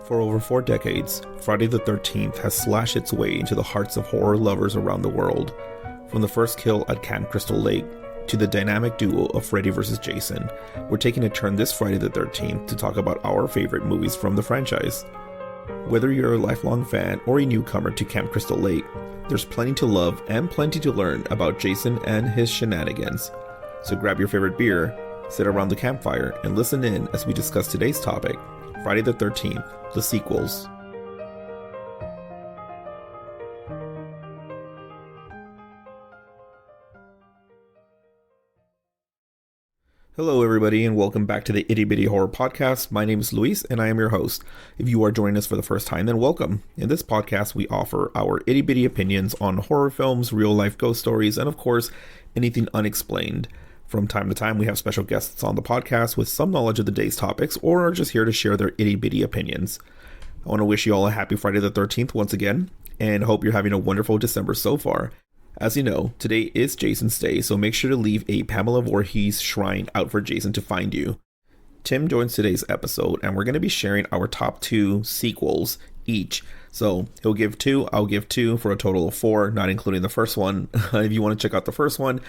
For over 4 decades, Friday the 13th has slashed its way into the hearts of horror lovers around the world. From the first kill at Camp Crystal Lake to the dynamic duo of Freddy vs. Jason, we're taking a turn this Friday the 13th to talk about our favorite movies from the franchise. Whether you're a lifelong fan or a newcomer to Camp Crystal Lake, there's plenty to love and plenty to learn about Jason and his shenanigans. So grab your favorite beer, sit around the campfire, and listen in as we discuss today's topic, Friday the 13th, the sequels. Hello everybody and welcome back to the Itty Bitty Horror Podcast. My name is Luis and I am your host. If you are joining us for the first time, then welcome. In this podcast we offer our itty bitty opinions on horror films, real life ghost stories, and of course, anything unexplained. From time to time we have special guests on the podcast with some knowledge of the day's topics or are just here to share their itty bitty opinions. I want to wish you all a happy Friday the 13th once again and hope you're having a wonderful December so far. As you know, today is Jason's Day, so make sure to leave a Pamela Voorhees shrine out for Jason to find you. Tim joins today's episode, and we're going to be sharing our top 2 sequels each. So he'll give 2, I'll give 2 for a total of 4, not including the first one. If you want to check out the first one,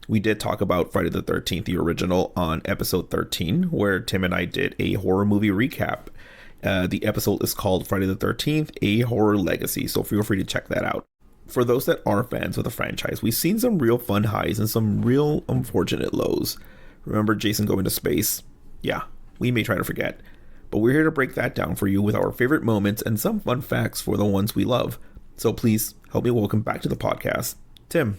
we did talk about Friday the 13th, the original, on episode 13, where Tim and I did a horror movie recap. The episode is called Friday the 13th, A Horror Legacy, so feel free to check that out. For those that are fans of the franchise, we've seen some real fun highs and some real unfortunate lows. Remember Jason going to space? Yeah, we may try to forget. But we're here to break that down for you with our favorite moments and some fun facts for the ones we love. So please help me welcome back to the podcast, Tim.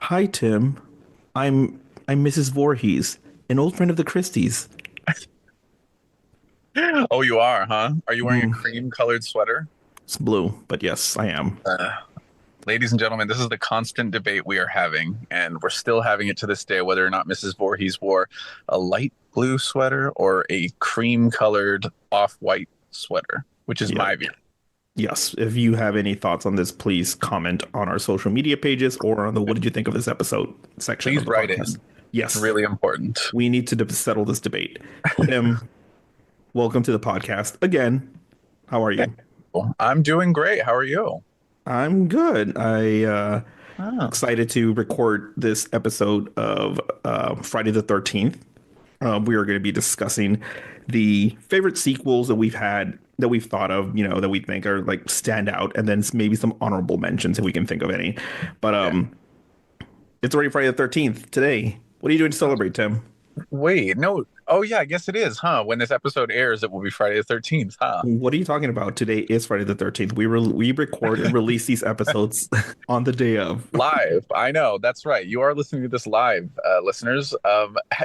Hi, Tim. I'm Mrs. Voorhees, an old friend of the Christies. Oh, you are, huh? Are you wearing a cream-colored sweater? It's blue, but yes, I am. Ladies and gentlemen, this is the constant debate we are having, and we're still having it to this day, whether or not Mrs. Voorhees wore a light blue sweater or a cream-colored off-white sweater, which is my view. Yes, if you have any thoughts on this, please comment on our social media pages or on the "What did you think of this episode" section. Please of the write podcast. in. Yes, It's really important. We need to settle this debate. Tim, welcome to the podcast again. How are you? I'm doing great. How are you? I'm good. Excited to record this episode of Friday the 13th. We are going to be discussing the favorite sequels that we've had, that we've thought of, that we think are like stand out, and then maybe some honorable mentions if we can think of any. But It's already Friday the 13th today. What are you doing to celebrate, Tim? Wait, no. Oh, yeah, I guess it is, huh? When this episode airs, it will be Friday the 13th, huh? What are you talking about? Today is Friday the 13th. We record and release these episodes on the day of. Live. I know. That's right. You are listening to this live, listeners.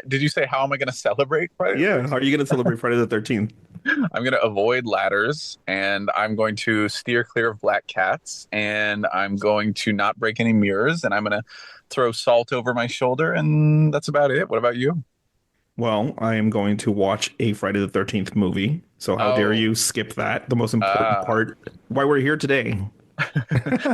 Did you say, how am I going to celebrate Friday? Yeah. How are you going to celebrate Friday the 13th? I'm going to avoid ladders, and I'm going to steer clear of black cats, and I'm going to not break any mirrors, and I'm going to throw salt over my shoulder, and that's about it. What about you? Well, I am going to watch a Friday the 13th movie. So how dare you skip that? The most important part, why we're here today.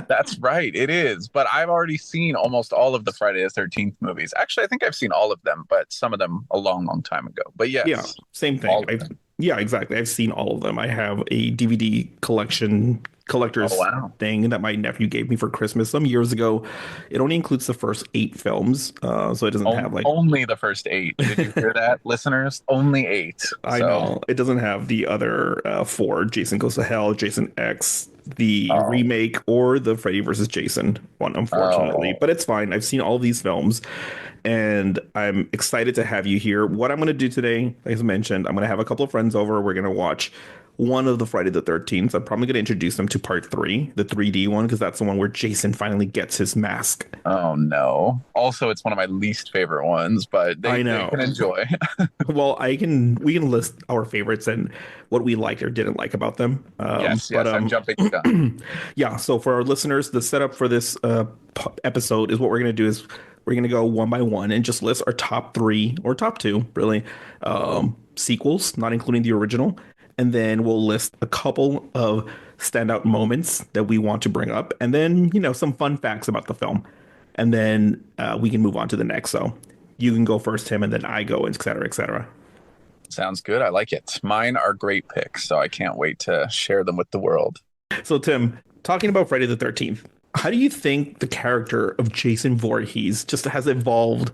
That's right. It is. But I've already seen almost all of the Friday the 13th movies. Actually, I think I've seen all of them, but some of them a long, long time ago. But yes. Yeah, same thing. Yeah, exactly. I've seen all of them. I have a DVD collector's thing that my nephew gave me for Christmas some years ago. It only includes the first 8 films, so it doesn't have like only the first 8. Did you hear that, listeners? Only 8. I know it doesn't have the other 4: Jason Goes to Hell, Jason X, the remake, or the Freddy vs. Jason one, unfortunately. But it's fine. I've seen all these films, and I'm excited to have you here. What I'm going to do today, as mentioned, I'm going to have a couple of friends over. We're going to watch one of the Friday the 13th. I'm probably going to introduce them to part 3, the 3D one, because that's the one where Jason finally gets his mask. Oh, no. Also, it's one of my least favorite ones, but they can enjoy. Well, we can list our favorites and what we liked or didn't like about them. Yes, I'm jumping the gun. Yeah, so for our listeners, the setup for this episode is what we're going to do is we're going to go one by one and just list our top 3 or top 2, really, sequels, not including the original. And then we'll list a couple of standout moments that we want to bring up. And then, some fun facts about the film. And then we can move on to the next. So you can go first, Tim, and then I go, et cetera, et cetera. Sounds good. I like it. Mine are great picks, so I can't wait to share them with the world. So, Tim, talking about Friday the 13th, how do you think the character of Jason Voorhees just has evolved,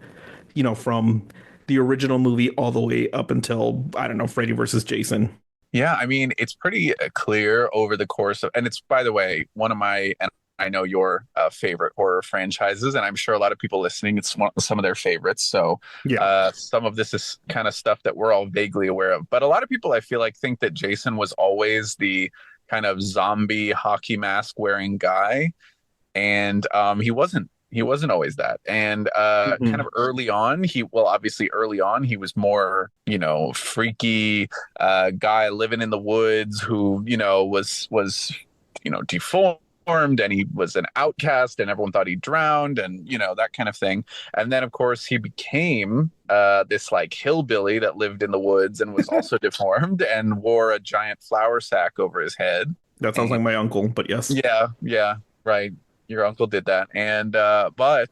from the original movie all the way up until, I don't know, Freddy versus Jason? Yeah, I mean, it's pretty clear over the course of, and it's, by the way, one of my, and I know your favorite horror franchises, and I'm sure a lot of people listening, it's some of their favorites. So Yeah, some of this is kind of stuff that we're all vaguely aware of. But a lot of people, I feel like, think that Jason was always the kind of zombie hockey mask wearing guy, and he wasn't always that. And kind hmm of early on, obviously early on, he was more, freaky guy living in the woods who, was, deformed, and he was an outcast and everyone thought he drowned, and that kind of thing. And then of course he became this like hillbilly that lived in the woods and was also deformed and wore a giant flour sack over his head. that sounds And like my uncle, but yes. yeah, yeah, right. Your uncle did that. And but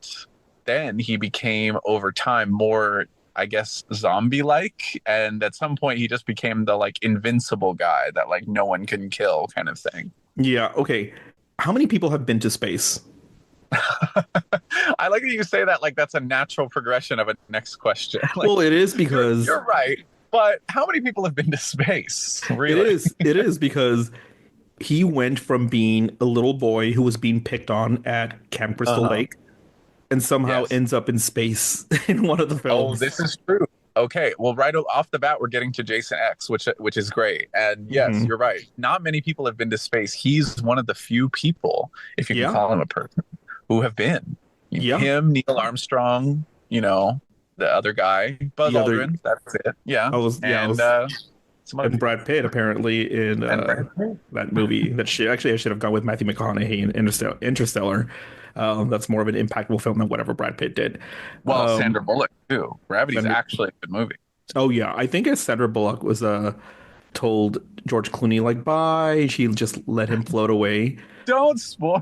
then he became over time more, I guess, zombie like. And at some point he just became the like invincible guy that like no one can kill kind of thing. Yeah, okay. How many people have been to space? I like that you say that like that's a natural progression of a next question. Like Well, it is you're because you're right. But how many people have been to space? it Really? is it is because he went from being a little boy who was being picked on at Camp Crystal Uh-huh. Lake and somehow Yes. ends up in space in one of the Oh, films. this is true. Okay, well, right off the bat, we're getting to Jason X, which is great. And yes, Hmm you're right. Not many people have been to space. He's one of the few people, if you can Yeah, call him a person, who have been. yeah. Him, Neil Armstrong, the other guy, Buzz The other, Aldrin. That's it. Yeah, I and was, some other and people. Brad Pitt apparently in And Brad Pitt. that movie. That shit. Actually, I should have gone with Matthew McConaughey in Interstellar. That's more of an impactful film than whatever Brad Pitt did. Well, Um, Sandra Bullock too. Gravity's Sandra, actually a good movie. oh yeah, I think as Sandra Bullock was told George Clooney like bye, she just let him float away. Don't spoil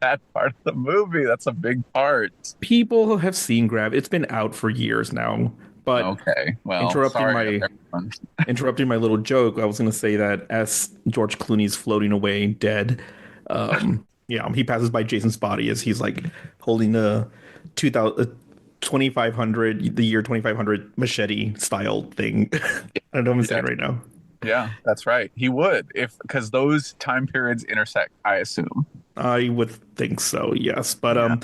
that part of the movie. That's a big part. People have seen Grab. It's been out for years now. But Okay. Well, interrupting sorry my everyone. interrupting my little joke, I was going to say that as George Clooney's floating away dead, he passes by Jason's body as he's like holding the 2000 2500 the year 2500 machete style thing. I don't know what I'm Yeah. saying right now. Yeah, that's right. He would if because those time periods intersect, I assume. I would think so, yes. But Yeah.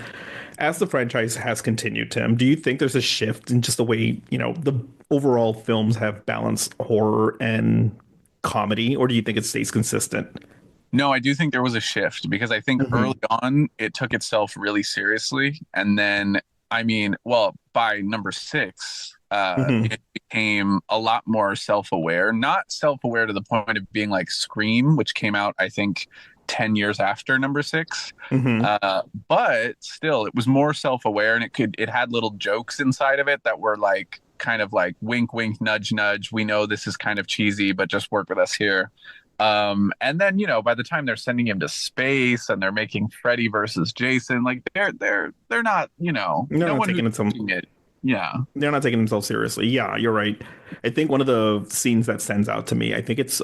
as the franchise has continued, Tim, do you think there's a shift in just the way, the overall films have balanced horror and comedy, or do you think it stays consistent? No, I do think there was a shift because I think early Hmm on it took itself really seriously. And then, I mean, well, by number six, hmm it became a lot more self-aware, not self-aware to the point of being like Scream, which came out, I think, 10 years after number six. hmm But still, it was more self-aware and it had little jokes inside of it that were like kind of like wink, wink, nudge, nudge. We know this is kind of cheesy, but just work with us here. And then by the time they're sending him to space and they're making Freddy versus Jason, like they're not, They're no not one who's taking it some. watching it. Yeah. They're not taking themselves seriously. Yeah, you're right. I think one of the scenes that stands out to me, I think it's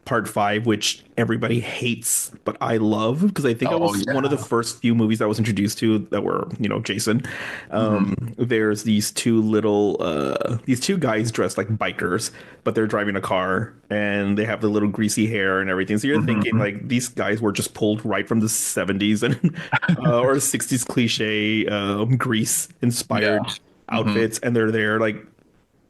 part five, which everybody hates, but I love because I think it Oh was one of the yeah. first few movies I was introduced to that were, Jason. Hmm. There's these two guys dressed like bikers, but they're driving a car and they have the little greasy hair and everything. So you're thinking Hmm. like these guys were just pulled right from the 70s and or 60s cliche Grease Yeah. inspired Hmm. outfits, and they're there like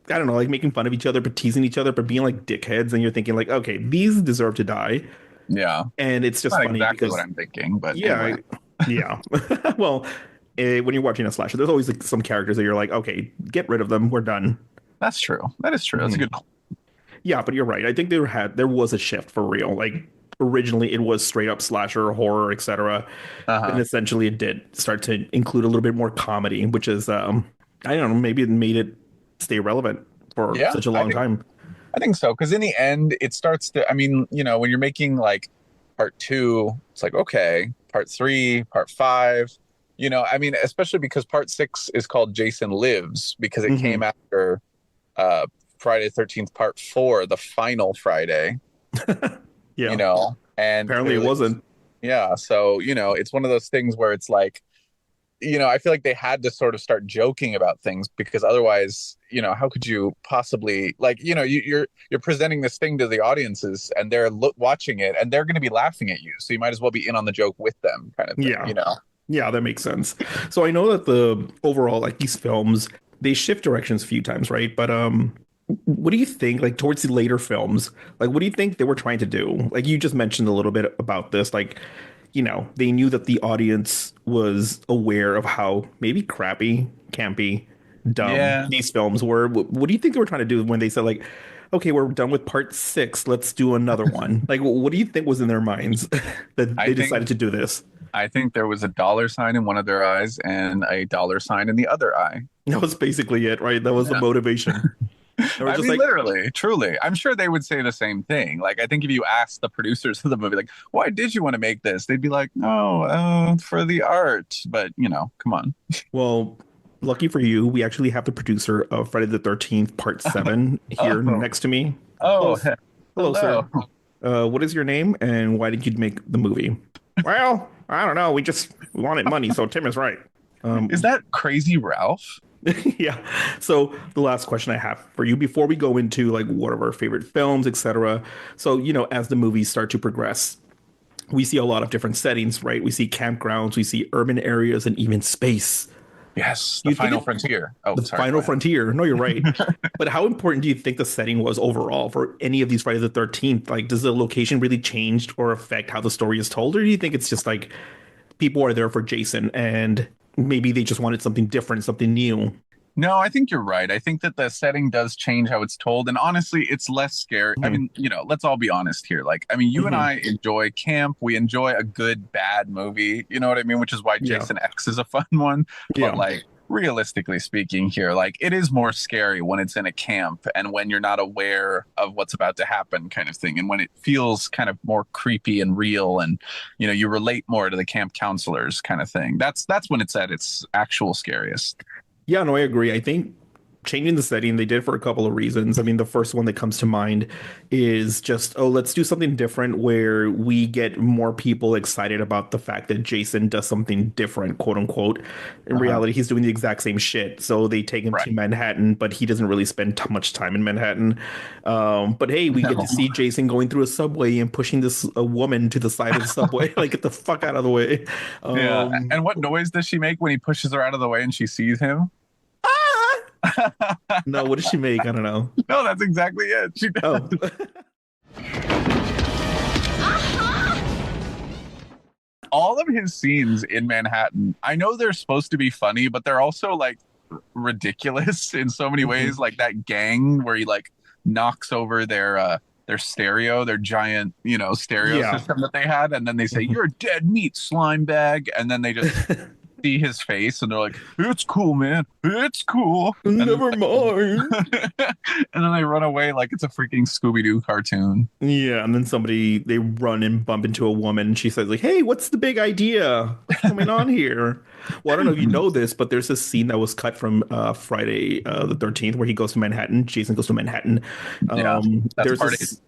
I don't know, like making fun of each other, but teasing each other, but being like dickheads. And you're thinking like, okay, these deserve to die. Yeah. And it's just Not funny exactly what because, I'm thinking, but yeah, anyway. yeah. Well, when you're watching a slasher, there's always like some characters that you're like, okay, get rid of them. We're done. That's true. That is true. That's a Mhm. good. Yeah, but you're right. I think there was a shift for real. Like originally, it was straight up slasher, horror, etc. And Uh-huh. essentially, it did start to include a little bit more comedy, which is, I don't know, maybe it made it stay relevant for Yeah, such a long time. I think so. Because in the end, it starts to, I mean, when you're making like part two, it's like, okay, part three, part five. I mean, especially because part six is called Jason Lives because it came Hmm. after uh, Friday the 13th, part four, the final Friday, Yeah. and Apparently it clearly, wasn't. yeah. So, it's one of those things where it's like, I feel like they had to sort of start joking about things because otherwise, how could you possibly like, you're presenting this thing to the audiences and they're watching it and they're going to be laughing at you. So you might as well be in on the joke with them, kind of thing, Yeah. Yeah, that makes sense. So I know that the overall, like these films, they shift directions a few times, right? But what do you think, like towards the later films, like what do you think they were trying to do? Like you just mentioned a little bit about this, like, they knew that the audience was aware of how maybe crappy, campy, dumb Yeah. these films were. What do you think they were trying to do when they said like, okay, we're done with part six, let's do another one? Like, what do you think was in their minds that I they think decided to do this? I think there was a dollar sign in one of their eyes and a dollar sign in the other eye. That was basically it, right? That was the Yeah. motivation. They were I just mean, like, literally, truly. I'm sure they would say the same thing. Like, I think if you asked the producers of the movie, like, why did you want to make this? They'd be like, oh, for the art. But, come on. well, lucky for you, we actually have the producer of Friday the 13th, Part 7 here Oh, next to me. Hello, oh, hello, sir. hello. What is your name and why did you make the movie? Well, I don't know. We wanted money, so Tim is right. Is Um, that Crazy Ralph? yeah. So the last question I have for you before we go into like what are our favorite films, etc. So, as the movies start to progress, we see a lot of different settings, right? We see campgrounds, we see urban areas, and even space. Yes, Do the you think final it frontier. Oh, the sorry, go final ahead. frontier? No, you're right. But how important do you think the setting was overall for any of these Friday the 13th? Like, does the location really change or affect how the story is told? Or do you think it's just like people are there for Jason and maybe they just wanted something different, something new? No, I think you're right. I think that the setting does change how it's told. And honestly, it's less scary. I Hmm. mean, let's all be honest here. Like, I mean, you and Hmm. I enjoy camp. We enjoy a good, bad movie. You know what I mean? Which is why Yeah. Jason X is a fun one. But, Yeah. like, realistically speaking here, like, it is more scary when it's in a camp and when you're not aware of what's about to happen, kind of thing. And when it feels kind of more creepy and real and, you relate more to the camp counselors kind of thing. That's when it's at its actual scariest. Yeah, no, I agree. I think changing the setting, they did for a couple of reasons. I mean, the first one that comes to mind is just, oh, let's do something different where we get more people excited about the fact that Jason does something different, quote unquote. In Uh-huh. reality, he's doing the exact same shit. So they take him Right. to Manhattan, but he doesn't really spend much time in Manhattan. But hey, we get to No. see Jason going through a subway and pushing this a woman to the side of the subway. Like, get the fuck out of the way. Yeah. Um, And what noise does she make when he pushes her out of the way and she sees him? no, what does she make? I don't know. No, that's exactly it. She does. Oh. All of his scenes in Manhattan, I know they're supposed to be funny, but they're also like ridiculous in so many ways. Mhm. Like that gang where he like knocks over their stereo, their giant, stereo Yeah. system that they had, and then they say, Mhm. "You're a dead meat slime bag," and then they just see his face and they're like, "It's cool, man. It's cool." And then Never mind. and then they run away like it's a freaking Scooby-Doo cartoon. Yeah, and then they run and bump into a woman. She says, like, hey, what's the big idea? What's going on here? Well, I don't know if you know this, but there's this scene that was cut from Friday the 13th where he goes to Manhattan. Jason goes to Manhattan. Yeah, that's There's part eight. this.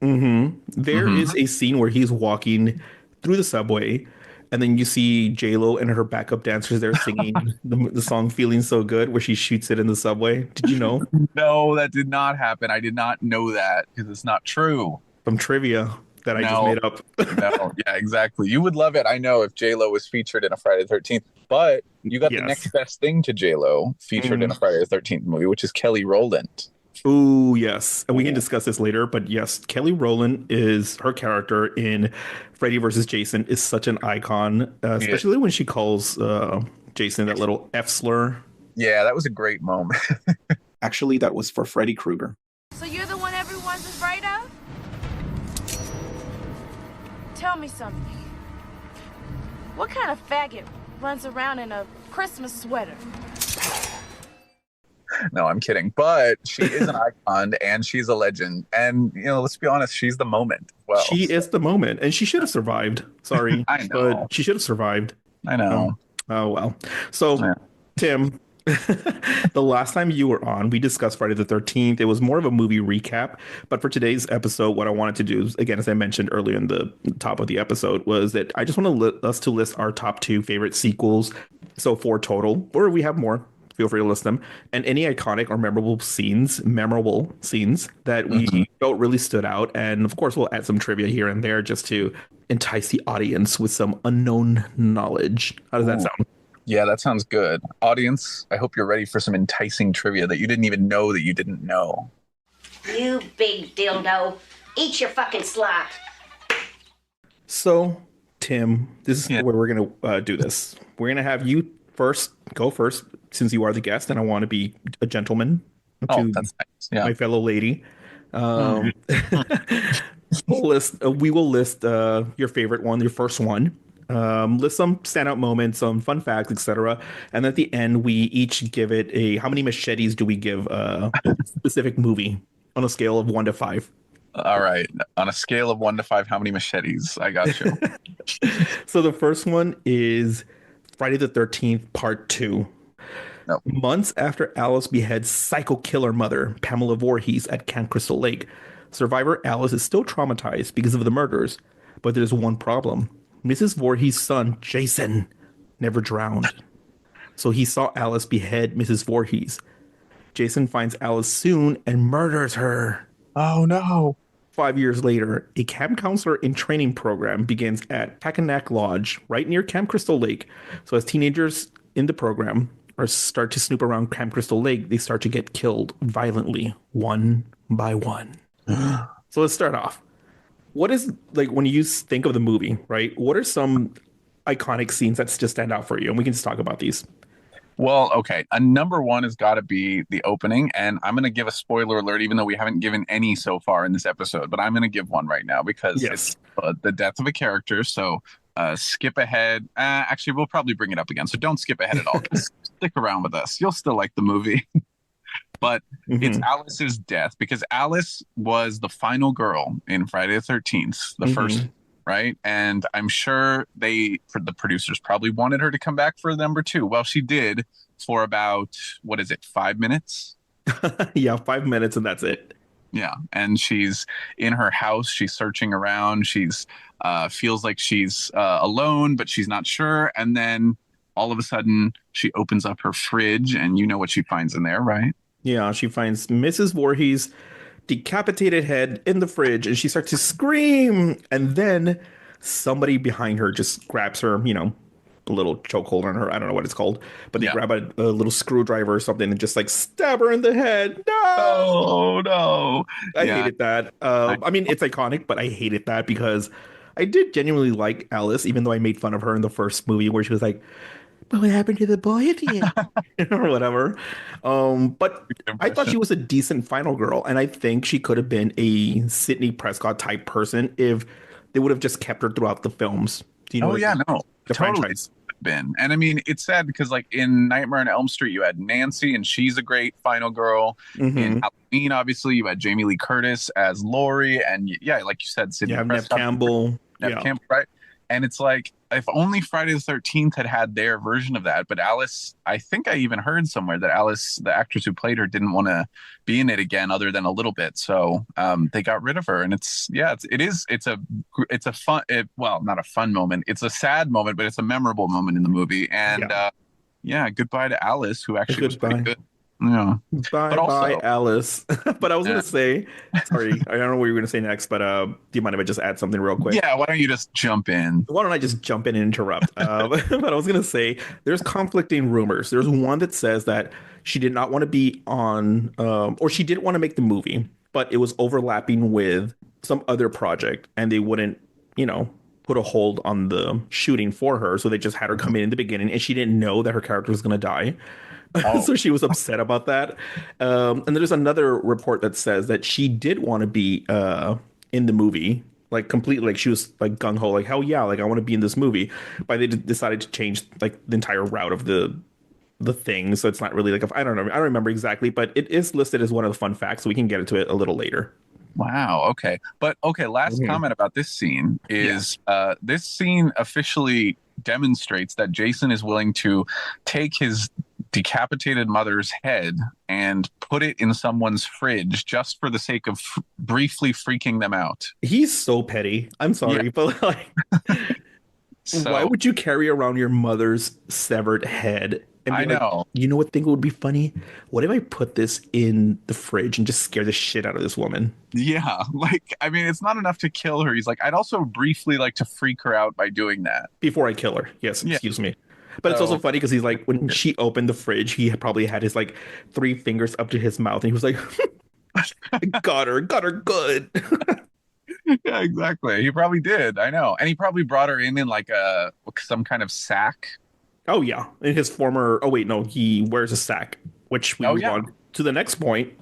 There is Mm-hmm. a scene where he's walking through the subway, and then you see J Lo and her backup dancers there singing the song "Feeling So Good," where she shoots it in the subway. Did you know? No, that did not happen. I did not know that because it's not true. From trivia that I just No, made up. no, yeah, exactly. You would love it. I know if J Lo was featured in a Friday the 13th, but you got the next Yes. best thing to J Lo featured in a Mm. Friday the 13th movie, which is Kelly Rowland. Ooh, yes. And we can Ooh, discuss this later, but yes, Kelly Rowland is her character in Freddy versus Jason is such an icon, yeah, especially when she calls Jason that little F slur. yeah, that was a great moment. Actually, that was for Freddy Krueger. So you're the one everyone's afraid of? Tell me something. What kind of faggot runs around in a Christmas sweater? No, I'm kidding. But she is an icon and she's a legend. And, let's be honest, she's the moment as well. She So, is the moment, and she should have survived. Sorry, I but know. she should have survived. I Um, know. Oh well. So, Yeah. Tim, the last time you were on, we discussed Friday the 13th. It was more of a movie recap. But for today's episode, what I wanted to do, again, as I mentioned earlier in the top of the episode, was that I just want us to list our top two favorite sequels. So, four total, or we have more. Feel free to list them. And any iconic or memorable scenes that Mhm. we felt really stood out. And of course, we'll add some trivia here and there just to entice the audience with some unknown knowledge. How does that Ooh, sound? yeah, that sounds good. Audience, I hope you're ready for some enticing trivia that you didn't even know that you didn't know. You big dildo. Eat your fucking slot. So, Tim, this is Yeah. where we're going to do this. We're going to have you go first, since you are the guest, and I want to be a gentleman Oh, to that's nice. Yeah. my fellow lady. Mm. Um, we will list your favorite one, your first one. List some standout moments, some fun facts, etc. And at the end, we each give it a how many machetes do we give a specific movie on a scale of 1 to 5? All right. On a scale of 1 to 5, how many machetes? I got you. So the first one is Friday the 13th, Part 2. No. Months after Alice beheads psycho killer mother, Pamela Voorhees, at Camp Crystal Lake, survivor Alice is still traumatized because of the murders. But there's one problem. Mrs. Voorhees' son, Jason, never drowned. So he saw Alice behead Mrs. Voorhees. Jason finds Alice soon and murders her. Oh no. 5 years later, a camp counselor in training program begins at Takanak Lodge, right near Camp Crystal Lake. So as teenagers in the program or start to snoop around Camp Crystal Lake, they start to get killed violently, one by one. So let's start off. What is, like, when you think of the movie, right? What are some iconic scenes that just stand out for you? And we can just talk about these. Well, okay. A number one has got to be the opening, and I'm going to give a spoiler alert, even though we haven't given any so far in this episode. But I'm going to give one right now because Yes. it's the death of a character. So skip ahead. Actually, we'll probably bring it up again. So don't skip ahead at all. Just stick around with us. You'll still like the movie. But it's Mhm. Alice's death because Alice was the final girl in Friday the 13th, the first, right? And I'm sure for the producers probably wanted her to come back for number two. Well, she did for about, what is it, 5 minutes? Yeah, 5 minutes and that's it. Yeah. And she's in her house. She's searching around. She's feels like she's alone, but she's not sure. And then all of a sudden she opens up her fridge and you know what she finds in there, right? Yeah, she finds Mrs. Voorhees' decapitated head in the fridge and she starts to scream. And then somebody behind her just grabs her, a little chokehold on her. I don't know what it's called, but they Yeah. grab a little screwdriver or something and just like stab her in the head. No! Oh no. I Yeah. hated that. I mean, it's iconic, but I hated that because I did genuinely like Alice, even though I made fun of her in the first movie where she was like, but what happened to the boy at the end? Or whatever. But I thought she was a decent final girl, and I think she could have been a Sidney Prescott type person if they would have just kept her throughout the films. Do you know Oh what yeah, no. the Totally franchise? been. And I mean, it's sad because like in Nightmare on Elm Street, you had Nancy and she's a great final girl. In Hmm. Halloween, obviously, you had Jamie Lee Curtis as Laurie, and yeah, like you said, You Sidney have Nev Prescott, Campbell. Nev Yeah. Campbell, right? And it's like if only Friday the 13th had their version of that. But Alice, I think I even heard somewhere that Alice, the actress who played her, didn't want to be in it again, other than a little bit. So they got rid of her, and it's a fun, well, not a fun moment. It's a sad moment, but it's a memorable moment in the movie. And yeah, goodbye to Alice, who actually was pretty Goodbye. good. Yeah, Bye but bye, also, Alice. But I was yeah, gonna say, sorry, I don't know what you were gonna say next, but do you mind if I just add something real quick? yeah. Why don't you just jump in? Why don't I just jump in and interrupt? But I was gonna say there's conflicting rumors. There's one that says that she did not want to be on, or she didn't want to make the movie, but it was overlapping with some other project, and they wouldn't, put a hold on the shooting for her, so they just had her come in the beginning, and she didn't know that her character was gonna die. Oh, So she was upset about that. And there's another report that says that she did want to be in the movie, like completely, like she was like gung ho, like hell yeah, like I want to be in this movie. But they decided to change like the entire route of the thing, so it's not really like I don't know, I don't remember exactly, but it is listed as one of the fun facts, so we can get into it a little later. wow. Okay. But okay, last Mhm. comment about this scene Yeah. is this scene officially demonstrates that Jason is willing to take his decapitated mother's head and put it in someone's fridge just for the sake of briefly freaking them out. He's so petty. I'm Yeah. sorry, but like, why So would you carry around your mother's severed head and be I like, know. you know what thing would be funny? What if I put this in the fridge and just scare the shit out of this woman Yeah. Like, I mean, it's not enough to kill her. He's like, I'd also briefly like to freak her out by doing that. before I kill her? Yes, Yeah. excuse me. But it's also So funny because he's like, when she opened the fridge, he probably had his like three fingers up to his mouth, and he was like, got her good. yeah, exactly. He probably did. I know. And he probably brought her in like some kind of sack. Oh yeah, in his former. Oh wait, no, he wears a sack, which we Oh move yeah. on to the next point.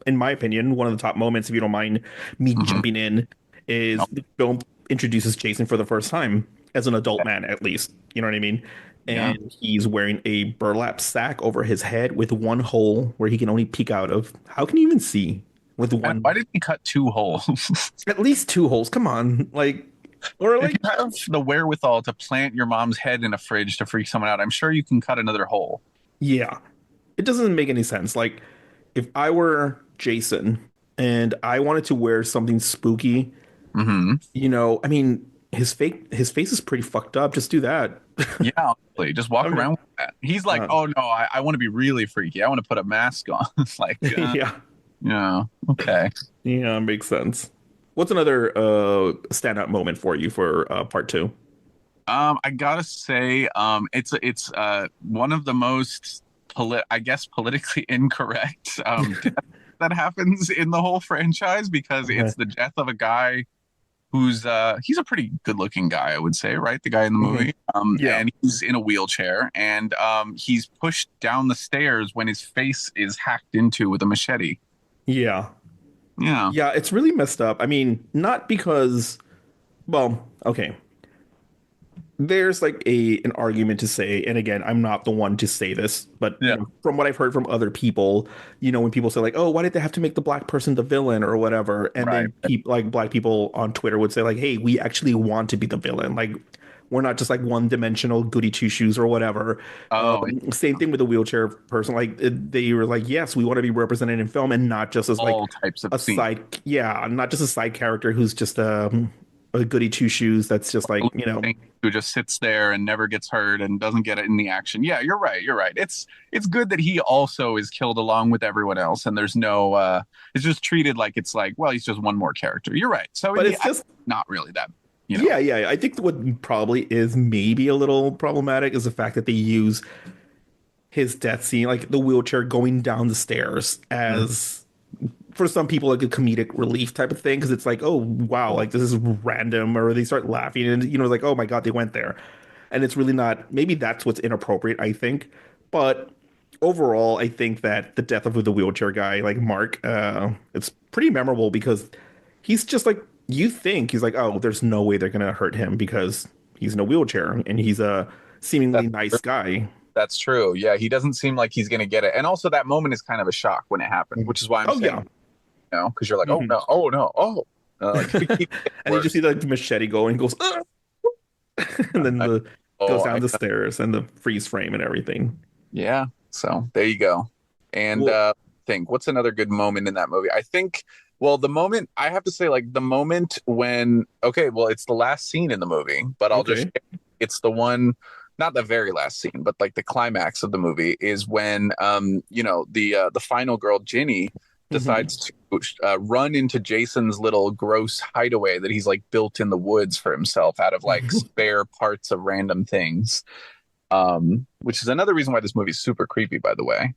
In my opinion, one of the top moments, if you don't mind me Mhm. jumping in, is Oh, the film introduces Jason for the first time as an adult man, at least. You know what I mean? yeah. And he's wearing a burlap sack over his head with one hole where he can only peek out of. How can you even see with And one? why did he cut two holes? At least two holes. Come on, like, or If like, you have the wherewithal to plant your mom's head in a fridge to freak someone out, I'm sure you can cut another hole. yeah, it doesn't make any sense. Like, if I were Jason and I wanted to wear something spooky, Hmm. I mean, his face is pretty fucked up. Just do that. Yeah, honestly, just walk I mean, around with that. He's like, uh, oh no, I want to be really freaky. I want to put a mask on. It's like, yeah, yeah, okay. yeah, makes sense. What's another standout moment for you for part two? I gotta say, it's one of the most I guess politically incorrect death that happens in the whole franchise because Okay. it's the death of a guy who's he's a pretty good looking guy, I would say, right? The guy in the Mhm. movie. Yeah, And he's in a wheelchair and he's pushed down the stairs when his face is hacked into with a machete. yeah, Yeah. yeah. It's really messed up. I mean, not because, well, okay. There's like an argument to say, and again, I'm not the one to say this, but Yeah. from what I've heard from other people, when people say like, "Oh, why did they have to make the black person the villain or whatever?" And Right. then people like black people on Twitter would say like, "Hey, we actually want to be the villain. Like, we're not just like one-dimensional goody two-shoes or whatever." Oh, Same thing with the wheelchair person. Like, they were like, "Yes, we want to be represented in film, and not just as like all types of a scenes. side, yeah, not just a side character who's just a goody two-shoes that's just like, Who just sits there and never gets hurt and doesn't get it in the action. Yeah, you're right. You're right. It's good that he also is killed along with everyone else, and there's no it's just treated like it's like, well, he's just one more character. You're right. So but it's just not really that, yeah, yeah. I think what probably is maybe a little problematic is the fact that they use his death scene, like the wheelchair going down the stairs, Mhm. as for some people like a comedic relief type of thing because it's like, oh wow, like this is random, or they start laughing and like, oh my god, they went there, and it's really not. Maybe that's what's inappropriate, I think, but overall, I think that the death of the wheelchair guy, like Mark, it's pretty memorable because he's just like, you think he's like, oh, there's no way they're gonna hurt him because he's in a wheelchair and he's a seemingly That's nice guy. that's true. Yeah, he doesn't seem like he's gonna get it. And also that moment is kind of a shock when it happened, which is why I'm Oh yeah. saying, because you're like, oh Mhm. no, oh no, oh. Keep And you just see like the machete go and goes, "Ugh!" and then I, the goes oh, down I, the stairs and the freeze frame and everything. yeah. So there you go. And Well, think what's another good moment in that movie? I think, well, the moment I have to say, like the moment when, okay, well, it's the last scene in the movie, but I'll just, okay. it's the one, not the very last scene, but like the climax of the movie is when, the final girl, Ginny, Mhm. decides to run into Jason's little gross hideaway that he's like built in the woods for himself out of like spare parts of random things. Which is another reason why this movie is super creepy, by the way.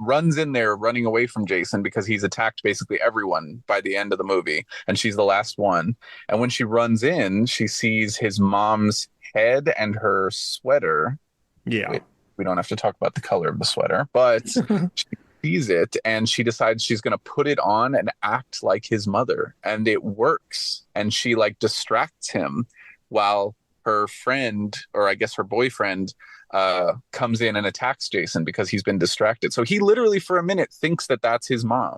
Runs in there running away from Jason because he's attacked basically everyone by the end of the movie, and she's the last one. And when she runs in, she sees his mom's head and her sweater. Yeah. We don't have to talk about the color of the sweater, but she sees it and she decides she's going to put it on and act like his mother. And it works. And she like distracts him while her friend, or I guess her boyfriend, comes in and attacks Jason because he's been distracted. So he literally, for a minute, thinks that that's his mom.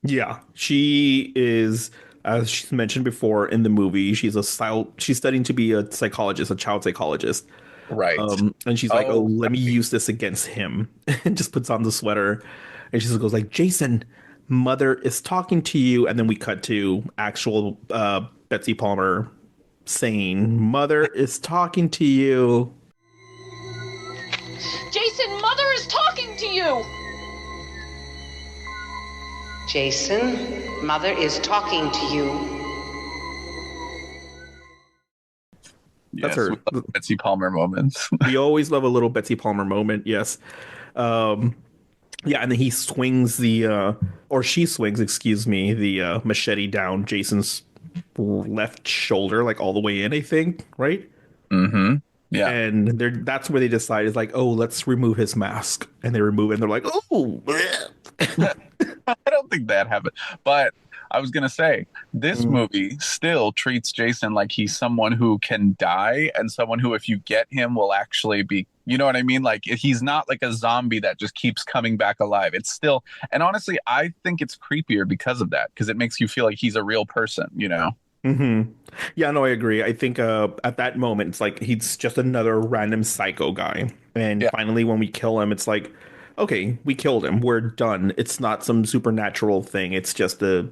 Yeah. She is As she's mentioned before in the movie, she's studying to be a psychologist, a child psychologist. Right. And she's like, "Oh, Oh, let me use this against him," and just puts on the sweater, and she just goes like, "Jason, mother is talking to you," and then we cut to actual Betsy Palmer saying, "Mother is talking to you." Jason, Mother is talking to you! Jason, Mother is talking to you. That's yes, her. we love Betsy Palmer moments. We always love a little Betsy Palmer moment. Yes. Yeah, and then he swings or she swings, excuse me, the machete down Jason's left shoulder, like all the way in, I think, right? Mm-hmm. Yeah. And that's where they decide is like, oh, let's remove his mask. And they remove it and they're like, oh, I don't think that happened. But I was going to say, this movie still treats Jason like he's someone who can die and someone who, if you get him, will actually be, you know what I mean? Like, he's not like a zombie that just keeps coming back alive. It's still, and honestly, I think it's creepier because of that, because it makes you feel like he's a real person, you know? Yeah, no, I agree. I think at that moment, it's like he's just another random psycho guy. And Yeah. finally, when we kill him, it's like, okay, we killed him. We're done. It's not some supernatural thing. It's just a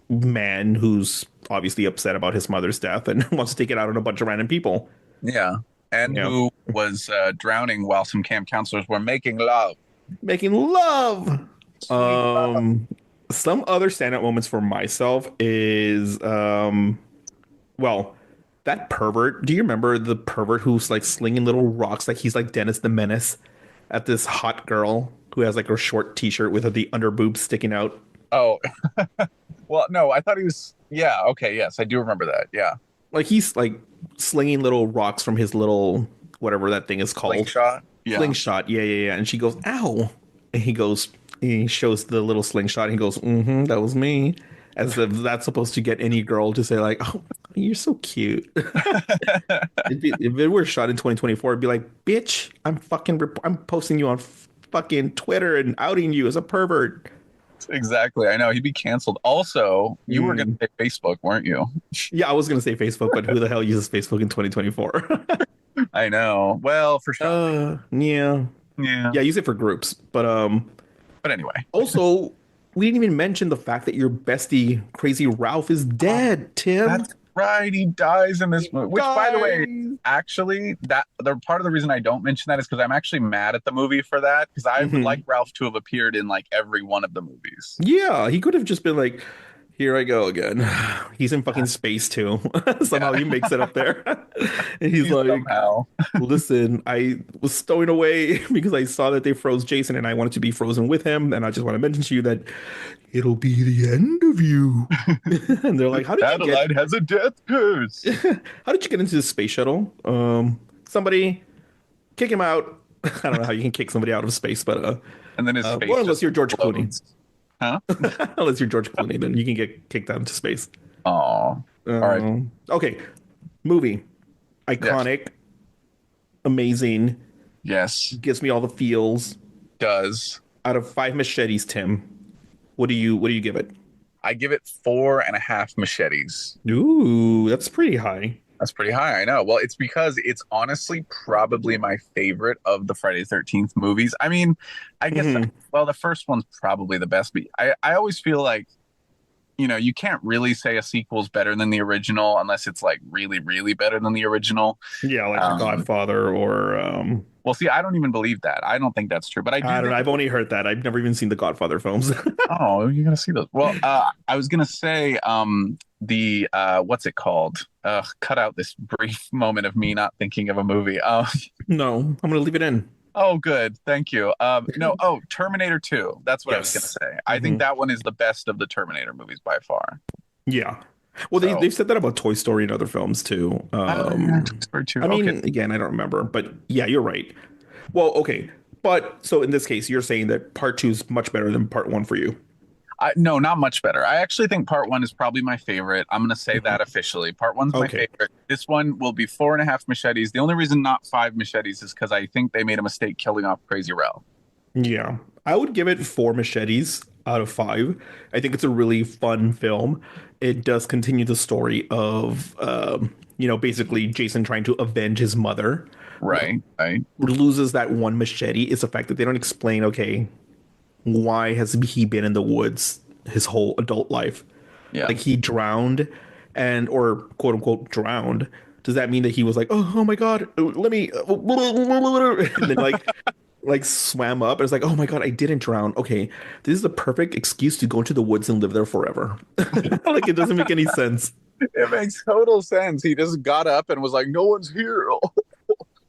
man who's obviously upset about his mother's death and wants to take it out on a bunch of random people. Yeah. And Yeah. who was drowning while some camp counselors were making love. Making love. Some other standout moments for myself is well, that pervert. Do you remember the pervert who's like slinging little rocks like he's like Dennis the Menace at this hot girl who has like a short t-shirt with the underboob sticking out? Oh, well, no, I thought he was. Yeah. Okay. Yes, I do remember that. Yeah. Like he's like slinging little rocks from his little whatever that thing is called. Slingshot. Yeah. Slingshot. Yeah. And she goes, "Ow!" And he shows the little slingshot. And he goes, "Mm-hmm, that was me." As if that's supposed to get any girl to say like, "Oh, you're so cute." If it were shot in 2024, it'd be like, "Bitch, I'm posting you on fucking Twitter and outing you as a pervert." Exactly. I know he'd be canceled. Also, you were going to say Facebook, weren't you? Yeah, I was gonna say Facebook, but who the hell uses Facebook in 2024? I know. Well, for sure. Yeah. Yeah. Yeah, use it for groups. But But anyway. also, we didn't even mention the fact that your bestie, Crazy Ralph, is dead, Tim. That's right. He dies in this movie. Which, by the way, Dies. actually, that the part of the reason I don't mention that is because I'm actually mad at the movie for that. Because I would like Ralph to have appeared in like every one of the movies. Yeah, he could have just been like, "Here I go again." He's in fucking space too. Somehow he makes it up there. And he's like, Somehow. "Listen, I was stowing away because I saw that they froze Jason and I wanted to be frozen with him. And I just want to mention to you that it'll be the end of you." And they're like, Satellite has a death curse. how did you get into the space shuttle? Somebody kick him out. I don't know how you can kick somebody out of space, but And then his face. well, unless just you're George Clooney. explodes. Huh? Unless you're George Clooney, then you can get kicked out into space. Oh. All right. Okay. Movie. Iconic. Amazing. Yes. Gives me all the feels. Does. Out of 5 machetes, Tim, what do you give it? I give it 4.5 machetes. Ooh, that's pretty high. That's pretty high, I know. Well, it's because it's honestly probably my favorite of the Friday the 13th movies. I mean, I guess, well, the first one's probably the best, but I always feel like, you know, you can't really say a sequel's better than the original unless it's like really, really better than the original. Yeah, like The Godfather or Well, see, I don't even believe that. I don't think that's true, but I do. I don't know. I've only heard that. I've never even seen the Godfather films. Oh, you're gonna see those. Well, I was gonna say the what's it called? Cut out this brief moment of me not thinking of a movie. No, I'm gonna leave it in. Oh, good. Thank you. No, Terminator 2. That's what I was going to say. I think that one is the best of the Terminator movies by far. Yeah. Well, they've said that about Toy Story and other films too. Toy Story 2. I mean, again, I don't remember, but yeah, you're right. Well, okay. But so in this case, you're saying that part 2 is much better than part 1 for you. No, not much better. I actually think part 1 is probably my favorite. I'm going to say that officially. Part 1's my favorite. This one will be 4.5 machetes. The only reason not 5 machetes is because I think they made a mistake killing off Crazy Ralph. Yeah. I would give it 4 machetes. out of 5. I think it's a really fun film. It does continue the story of, basically Jason trying to avenge his mother. What Right, right. loses that one machete is the fact that they don't explain, okay, why has he been in the woods his whole adult life? Yeah. Like he drowned or quote unquote drowned. Does that mean that he was like, oh my God, let me, and then like swam up and it's like, oh my God, I didn't drown. Okay, this is the perfect excuse to go into the woods and live there forever. Like it doesn't make any sense. It makes total sense. He just got up and was like, "No one's here.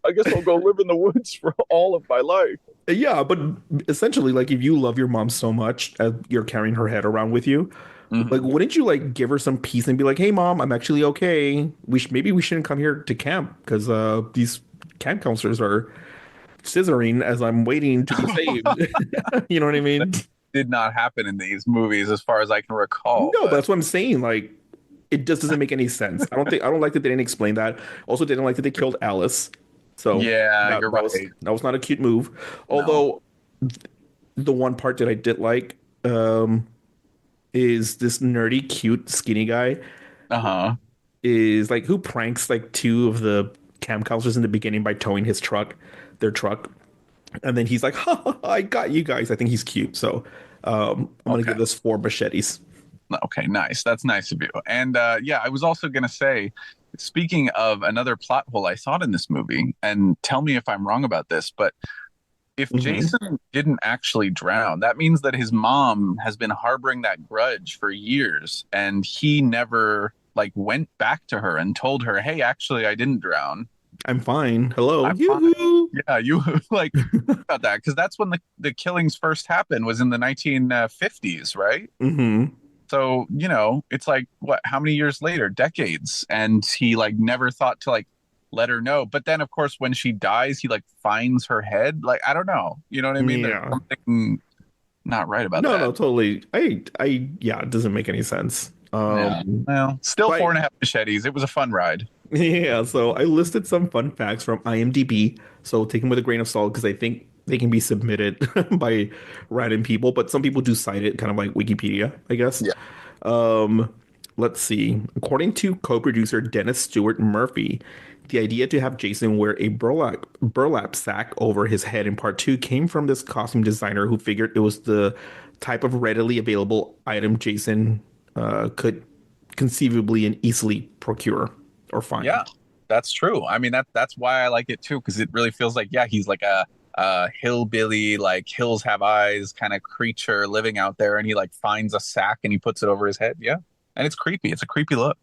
I guess I'll go live in the woods for all of my life." Yeah, but essentially, like if you love your mom so much, you're carrying her head around with you, like Mhm. wouldn't you like give her some peace and be like, hey mom, I'm actually okay. Maybe we shouldn't come here to camp because these camp counselors are scissoring as I'm waiting to be saved. You know what I That mean? did not happen in these movies, as far as I can recall. No, but But that's what I'm saying. Like, it just doesn't make any sense. I don't like that they didn't explain that. Also, didn't like that they killed Alice. So yeah, that you're that was right. that was not a cute move. No. Although the one part that I did like um is this nerdy, cute, skinny guy Uh-huh. is like who pranks like two of the camp counselors in the beginning by towing their truck. And then he's like, ha, ha, ha, I got you guys. I think he's cute. So I'm gonna Okay. give this 4 machetes. Okay, nice. That's nice of you. And yeah, I was also gonna say, speaking of another plot hole I thought in this movie, and tell me if I'm wrong about this, but if Hmm. Jason didn't actually drown, that means that his mom has been harboring that grudge for years, and he never like went back to her and told her, "Hey, actually, I didn't drown. I'm fine. Hello. I'm fine." Yoo-hoo. Yeah, you like about that because that's when the killings first happened was in the 1950s, right? Hmm. So, it's like what, how many years later? Decades. And he like never thought to like let her know. But then of course when she dies, he like finds her head. Like, I don't know. You know what I mean? There's Yeah. something not right about No, that. no, totally. Yeah, it doesn't make any sense. Yeah. Well, still four But and a half machetes. It was a fun ride. yeah, so I listed some fun facts from IMDb. So take them with a grain of salt because I think they can be submitted by random people, but some people do cite it, kind of like Wikipedia, I guess. Yeah. Um, let's see. According to co-producer Dennis Stewart Murphy, the idea to have Jason wear a burlap sack over his head in part 2 came from this costume designer who figured it was the type of readily available item Jason could conceivably and easily procure or find. Yeah, that's true. I mean, that's why I like it too, because it really feels like, yeah, he's like a hillbilly, like hills have eyes kind of creature living out there, and he like finds a sack and he puts it over his head. Yeah. And it's creepy. It's a creepy look.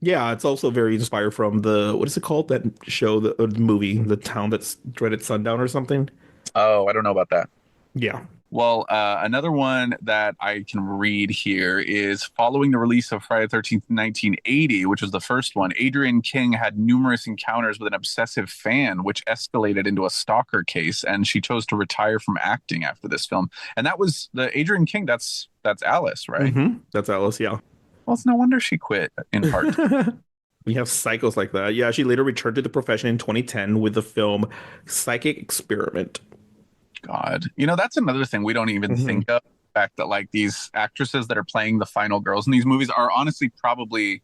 Yeah, it's also very inspired from what is it called? That show, the movie, The Town That's Dreaded Sundown or something. Oh, I don't know about that. Yeah. Well, another one that I can read here is following the release of Friday the 13th, 1980, which was the first one, Adrienne King had numerous encounters with an obsessive fan, which escalated into a stalker case, and she chose to retire from acting after this film. And that was the Adrienne King, that's Alice, right? That's Alice, yeah. Well, it's no wonder she quit in part. We have psychos like that. Yeah, she later returned to the profession in 2010 with the film Psychic Experiment. God. That's another thing we don't even Hmm. think of. The fact that like these actresses that are playing the final girls in these movies are honestly probably,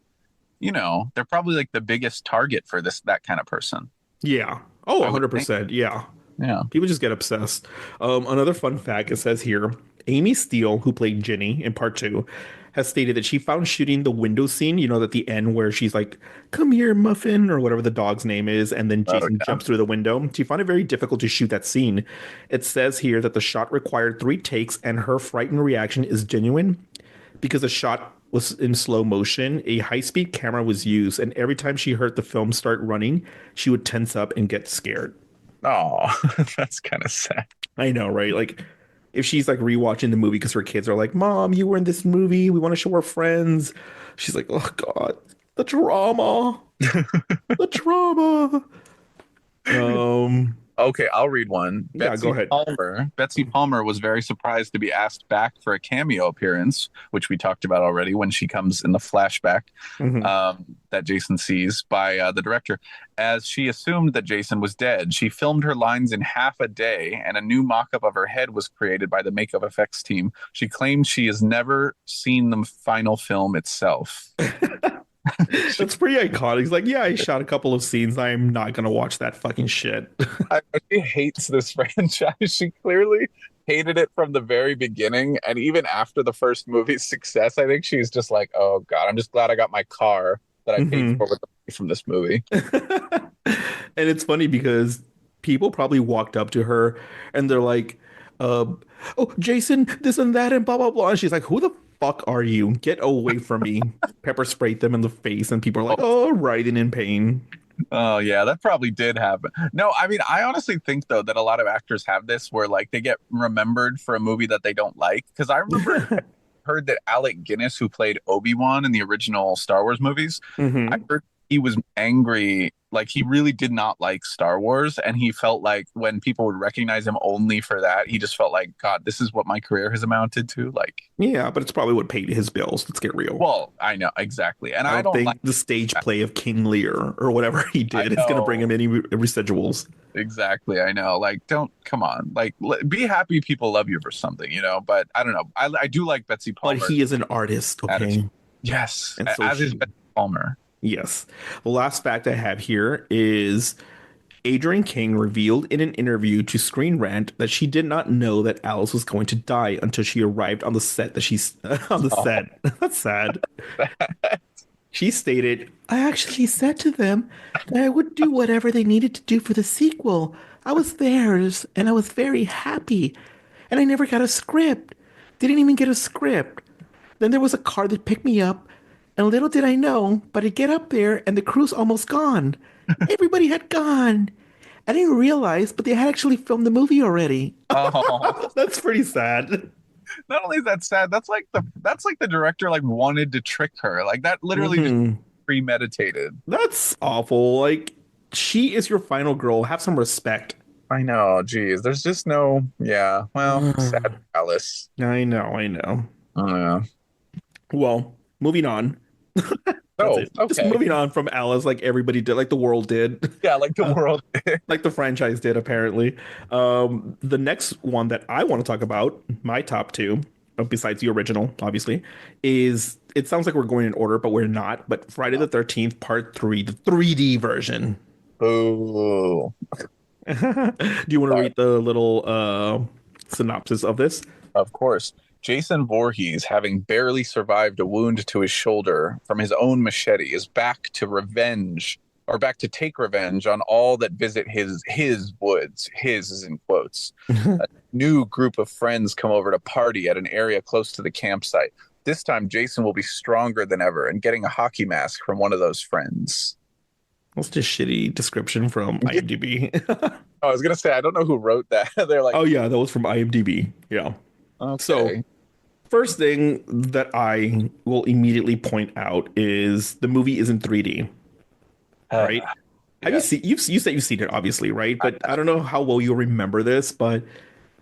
they're probably like the biggest target for that kind of person. Yeah. Oh, I would think. 100%. Yeah. Yeah. People just get obsessed. Another fun fact it says here Amy Steele, who played Ginny in part 2, has stated that she found shooting the window scene, at the end where she's like, come here, Muffin, or whatever the dog's name is, and then Oh Jason yeah. jumps through the window. She found it very difficult to shoot that scene. It says here that the shot required 3 takes, and her frightened reaction is genuine because the shot was in slow motion. A high speed camera was used, and every time she heard the film start running, she would tense up and get scared. Oh, that's kind of sad. I know, right? Like, if she's like rewatching the movie because her kids are like, Mom, you were in this movie. We want to show our friends. She's like, oh, God, the drama, the drama. Um, Okay, I'll read one. Yeah, go ahead. Betsy Palmer was very surprised to be asked back for a cameo appearance, which we talked about already when she comes in the flashback Mhm. that Jason sees by the director. As she assumed that Jason was dead, she filmed her lines in half a day, and a new mock-up of her head was created by the makeup effects team. She claims she has never seen the final film itself. That's pretty iconic. He's like, yeah, I shot a couple of scenes. I'm not gonna watch that fucking shit. She hates this franchise. She clearly hated it from the very beginning. And even after the first movie's success, I think she's just like, oh God, I'm just glad I got my car that I paid for with the money from this movie. And it's funny because people probably walked up to her and they're like, oh, Jason, this and that, and blah, blah, blah. And she's like, who the fuck are you? Get away from me. Pepper sprayed them in the face, and people are like, oh, writhing in pain. Oh yeah, that probably did happen. No, I mean, I honestly think though that a lot of actors have this where like they get remembered for a movie that they don't like. Because I remember heard that Alec Guinness, who played Obi-Wan in the original Star Wars movies, I heard he was angry. Like he really did not like Star Wars, and he felt like when people would recognize him only for that, he just felt like, God, this is what my career has amounted to. Like, Yeah, but it's probably what paid his bills. Let's get real. well, I know exactly, and I I don't don't think like the stage play of King Lear or whatever he did is going to bring him any residuals. exactly. I know. Like, don't come on. Like, be happy people love you for something, you know. But I don't know. I do like Betsy Palmer. But he is an artist, okay? Attitude. Yes, And so as is Betsy Palmer. Yes. The last fact I have here is Adrienne King revealed in an interview to Screen Rant that she did not know that Alice was going to die until she arrived on the set that she's on the set. That's sad. She stated, I actually said to them that I would do whatever they needed to do for the sequel. I was theirs and I was very happy. And I never got a script. Didn't even get a script. Then there was a car that picked me up. And little did I know, but I get up there and the crew's almost gone. Everybody had gone. I didn't realize, but they had actually filmed the movie already. Oh, That's pretty sad. not only is that sad, that's like the director like wanted to trick her. Like that literally just premeditated. That's awful. Like, she is your final girl. Have some respect. I know. Geez, there's just no. Yeah. Well, sad Alice. I know, I know. Yeah. Well, moving on. Oh, That's it. Just okay. moving on from Alice, like everybody did, like the world did, Yeah, like the world. like the franchise did, apparently. The next one that I want to talk about, my top two, besides the original, obviously, is it sounds like we're going in order, but we're not. But Friday the 13th, Part 3, the 3D version. Ooh. Do you want to read the little synopsis of this? Of course. Jason Voorhees, having barely survived a wound to his shoulder from his own machete, is back to take revenge on all that visit his woods. His is in quotes. A new group of friends come over to party at an area close to the campsite. This time, Jason will be stronger than ever and getting a hockey mask from one of those friends. That's just shitty description from IMDb. I was gonna say I don't know who wrote that. They're like, Oh yeah, that was from IMDb. Yeah. okay. So first thing that I will immediately point out is the movie is in 3D, right? Have you seen? You said you've seen it, obviously, right? But I don't know how well you'll remember this, but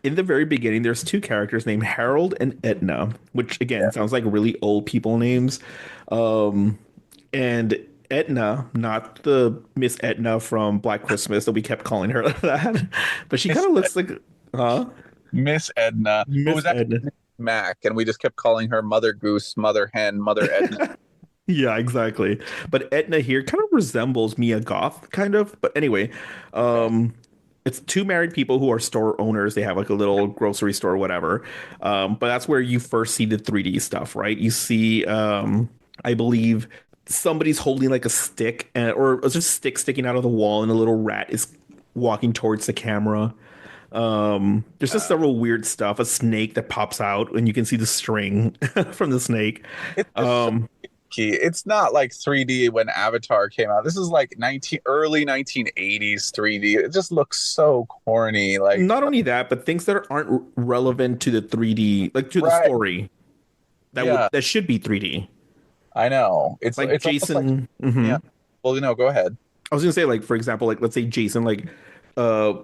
in the very beginning, there's two characters named Harold and Edna, which again sounds like really old people names. And Edna, not the Miss Edna from Black Christmas that we kept calling her that, but she kind of looks like, Miss Edna. Who Miss was that? Edna. Mac, and we just kept calling her Mother Goose, Mother Hen, Mother Edna. Yeah, exactly. But Edna here kind of resembles Mia Goth, kind of. But anyway, it's two married people who are store owners. They have like a little grocery store, whatever. But that's where you first see the 3D stuff, right? You see, I believe somebody's holding like a stick, or just a stick sticking out of the wall, and a little rat is walking towards the camera. There's just several weird stuff. A snake that pops out, and you can see the string from the snake. It's not like 3D when Avatar came out. This is like early 1980s 3D. It just looks so corny. Like, not only that, but things that aren't relevant to the 3D, like to the story, that should be 3D. I know. It's like Jason. Yeah. Well, go ahead. I was gonna say, like, for example, like let's say Jason like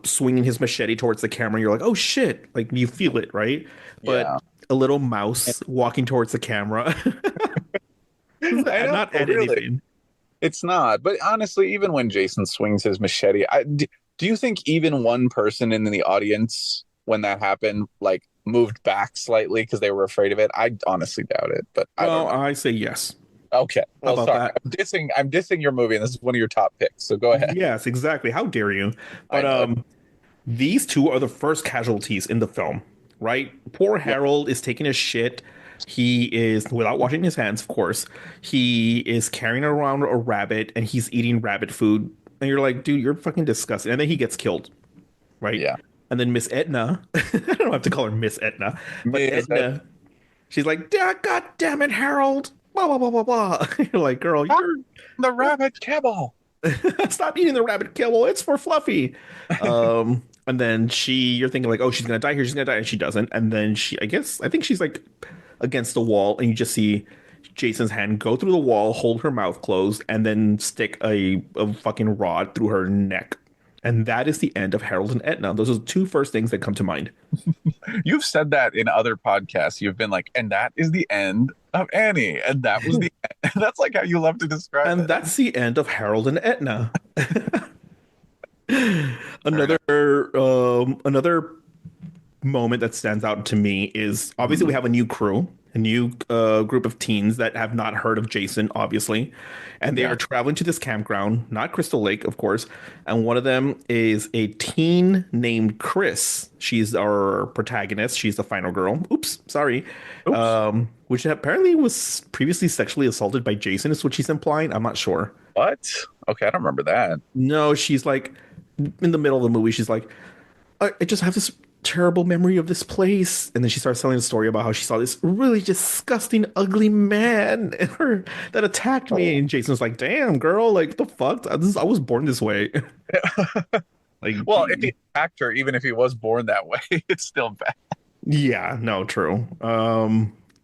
swinging his machete towards the camera. You're like, oh shit, like you feel it, right? Yeah. But a little mouse walking towards the camera, I know, not at really. anything. It's not. But honestly, even when Jason swings his machete, do you think even one person in the audience when that happened, like, moved back slightly because they were afraid of it? I honestly doubt it, but I don't Well, know. I say yes. Okay. How Well, about sorry. that? I'm dissing your movie, and this is one of your top picks. So go ahead. Yes, exactly. How dare you? I But know. these two are the first casualties in the film, right? Poor Yep. Harold is taking a shit. He is, without washing his hands, of course, he is carrying around a rabbit and he's eating rabbit food. And you're like, dude, you're fucking disgusting. And then he gets killed, right? Yeah. And then Miss Edna, I don't have to call her Miss Edna, but Miss Ed- Edna, she's like, God damn it, Harold. Blah, blah, blah, blah, blah. You're like, girl, Ah, you're the rabbit kibble. stop eating the rabbit kibble. It's for Fluffy. And then you're thinking like, oh, she's gonna die here. She's gonna die, and she doesn't. And then I think she's like against the wall, and you just see Jason's hand go through the wall, hold her mouth closed, and then stick a fucking rod through her neck. And that is the end of Harold and Etna. Those are the two first things that come to mind. You've said that in other podcasts. You've been like, and that is the end of Annie. And that was the end. That's like how you love to describe And it. that's the end of Harold and Etna. enough. Another moment that stands out to me is obviously we have a new crew, a new group of teens that have not heard of Jason, obviously, and they Yeah. are traveling to this campground, not Crystal Lake, of course. And one of them is a teen named Chris. She's our protagonist. She's the final girl. Oops, sorry. Oops. Which apparently was previously sexually assaulted by Jason, is what she's implying. I'm not sure. What? Okay, I don't remember that. No, she's like in the middle of the movie. She's like, I just have this terrible memory of this place. And then she starts telling a story about how she saw this really disgusting, ugly man that attacked me. And Jason's like, damn, girl, like, the fuck? I was born this way. Like, Well, if he attacked her, even if he was born that way, it's still bad. yeah, no, true.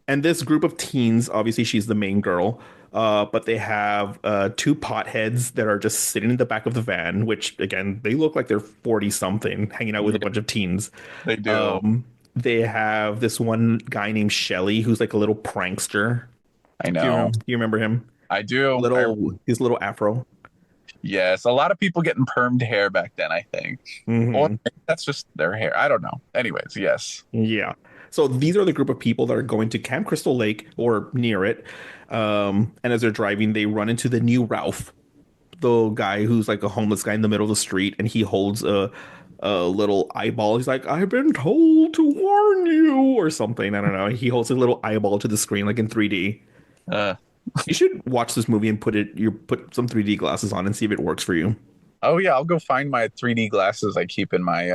And this group of teens, obviously, she's the main girl. But they have two potheads that are just sitting in the back of the van, which again, they look like they're 40 something, hanging out with a bunch of teens. They do. They have this one guy named Shelly who's like a little prankster. I Do you, know. do you remember him? I do. His little afro. Yes, a lot of people getting permed hair back then, I think. Mhm. Or that's just their hair. I don't know. Anyways, yes. Yeah. So these are the group of people that are going to Camp Crystal Lake or near it. And as they're driving, they run into the new Ralph, the guy who's like a homeless guy in the middle of the street, and he holds a little eyeball. He's like, I've been told to warn you, or something. I don't know. He holds a little eyeball to the screen, like in 3D. Uh, You should watch this movie and put some 3D glasses on and see if it works for you. oh yeah, I'll go find my 3D glasses I keep in my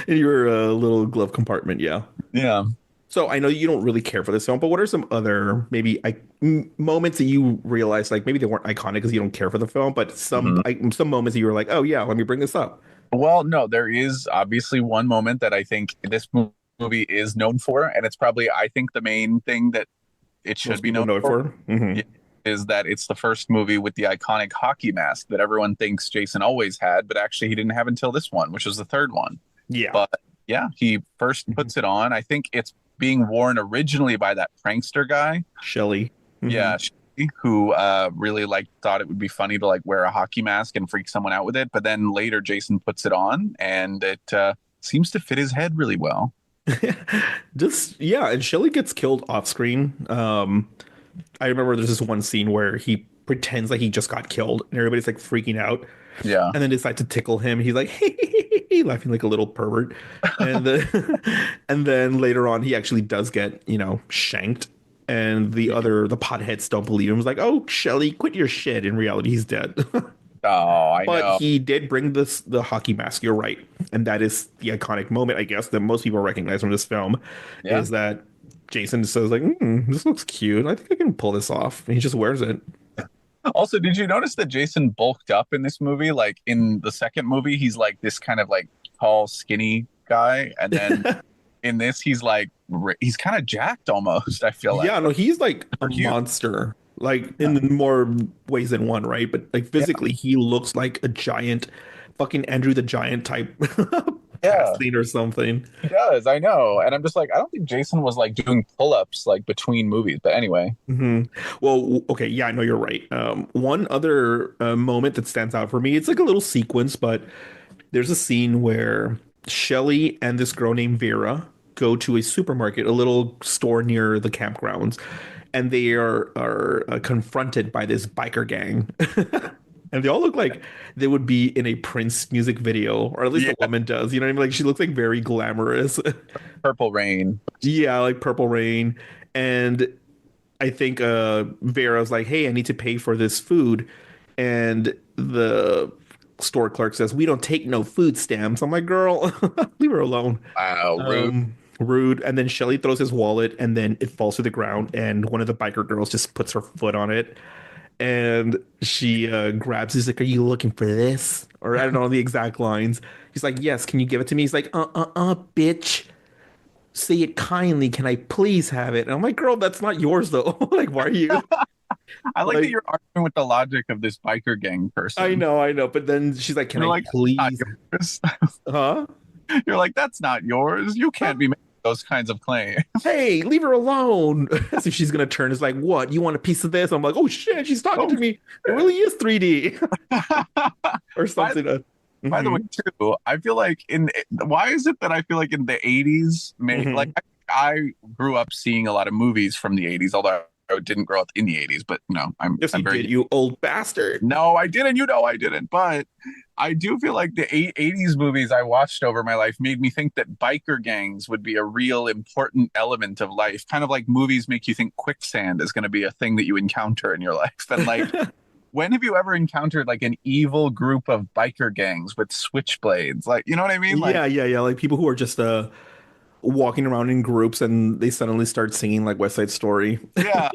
In your little glove compartment, yeah. yeah. So I know you don't really care for this film, but what are some other moments that you realize like maybe they weren't iconic because you don't care for the film, but some moments that you were like, oh yeah, let me bring this up. Well, no, there is obviously one moment that I think this movie is known for, and it's probably I think the main thing that it should Most be people known know it for. for. Mhm. Yeah, is that it's the first movie with the iconic hockey mask that everyone thinks Jason always had, but actually he didn't have until this one, which was the third one. Yeah. But yeah, he first puts it on. I think it's being worn originally by that prankster guy. Shelly. Mhm. Yeah, who really like thought it would be funny to like wear a hockey mask and freak someone out with it. But then later Jason puts it on and it seems to fit his head really well. And Shelly gets killed off screen. I remember there's this one scene where he pretends like he just got killed and everybody's like freaking out. Yeah. And then decide to tickle him. He's like, laughing like a little pervert. And and then later on, he actually does get, shanked. And the potheads don't believe him. He's like, oh, Shelly, quit your shit. In reality, he's dead. Oh, I know. But he did bring the hockey mask. You're right. And that is the iconic moment, I guess, that most people recognize from this film is that Jason says like, this looks cute. I think I can pull this off. And he just wears it. Also, did you notice that Jason bulked up in this movie? Like in the second movie, he's like this kind of like tall, skinny guy. And then in this, he's like, he's kind of jacked almost, I feel like. Yeah, no, he's like a Cute. monster. like in more ways than one, right? But like Yeah, physically, he looks like a giant, fucking Andrew the Giant type yeah, casting or something. he does. I know, and I'm just like, I don't think Jason was like doing pull-ups like between movies. But anyway, Hmm. Well, okay, yeah, I know you're right. One other moment that stands out for me, it's like a little sequence, but there's a scene where Shelly and this girl named Vera go to a supermarket, a little store near the campgrounds, and they are confronted by this biker gang. And they all look like they would be in a Prince music video, or at least yeah, the woman does. You know what I mean? Like she looks like very glamorous. Purple Rain. Yeah, like Purple Rain. And I think Vera's like, "Hey, I need to pay for this food," and the store clerk says, "We don't take no food stamps." I'm like, "Girl, leave her alone." Wow, rude. Rude. And then Shelly throws his wallet, and then it falls to the ground, and one of the biker girls just puts her foot on it, and she grabs. He's like, "Are you looking for this?" Or I don't know the exact lines. He's like, "Yes, can you give it to me?" He's like, bitch. Say it kindly. Can I please have it? And I'm like, girl, that's not yours though. Like, why are you I like that like? you're arguing with the logic of this biker gang person. I know. But then she's like, can You're I like, not please? yours. Huh? You're like, that's not yours. You can't be making those kinds of claims. Hey, leave her alone. So she's gonna turn. It's like, what? You want a piece of this? I'm like, oh shit, she's talking Oh, to me. It really is 3D or by, something. by the way, Mhm, too, I feel like why is it that I feel like in the 80s, like mhm. I grew up seeing a lot of movies from the 80s, although I didn't grow up in the 80s, but Yes, you I'm did, very, you old bastard. no, I didn't, I didn't, but I do feel like the 80s movies I watched over my life made me think that biker gangs would be a real important element of life, kind of like movies make you think quicksand is going to be a thing that you encounter in your life. And like, when have you ever encountered like an evil group of biker gangs with switchblades? Like, you know what I mean? Like, Yeah. Like people who are just walking around in groups and they suddenly start singing like West Side Story. yeah,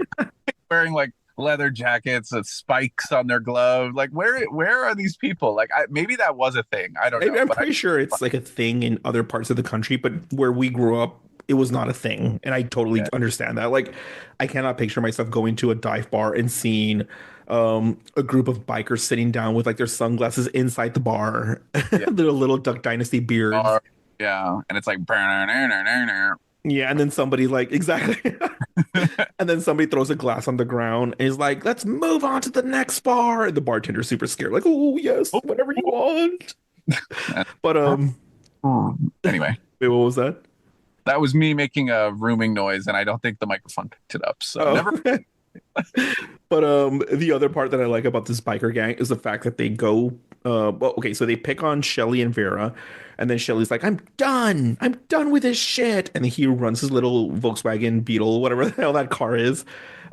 wearing like leather jackets with spikes on their gloves. Like, where are these people? Like, maybe that was a thing. I don't know, I'm but pretty sure it's like a thing in other parts of the country, but where we grew up, it was not a thing. And I totally yeah, understand that. Like, I cannot picture myself going to a dive bar and seeing a group of bikers sitting down with like their sunglasses inside the bar, yeah, their little Duck Dynasty beards. yeah, and it's like, Yeah, and then somebody like exactly, and then somebody throws a glass on the ground and is like, "Let's move on to the next bar." And the bartender's super scared, like, "Oh yes, whatever you want." But anyway. wait, what was that? That was me making a rooming noise, and I don't think the microphone picked it up. So Oh, never. but the other part that I like about this biker gang is the fact that they go. Well, okay, so they pick on Shelly and Vera, and then Shelly's like, "I'm done. I'm done with this shit." And he runs his little Volkswagen Beetle, whatever the hell that car is,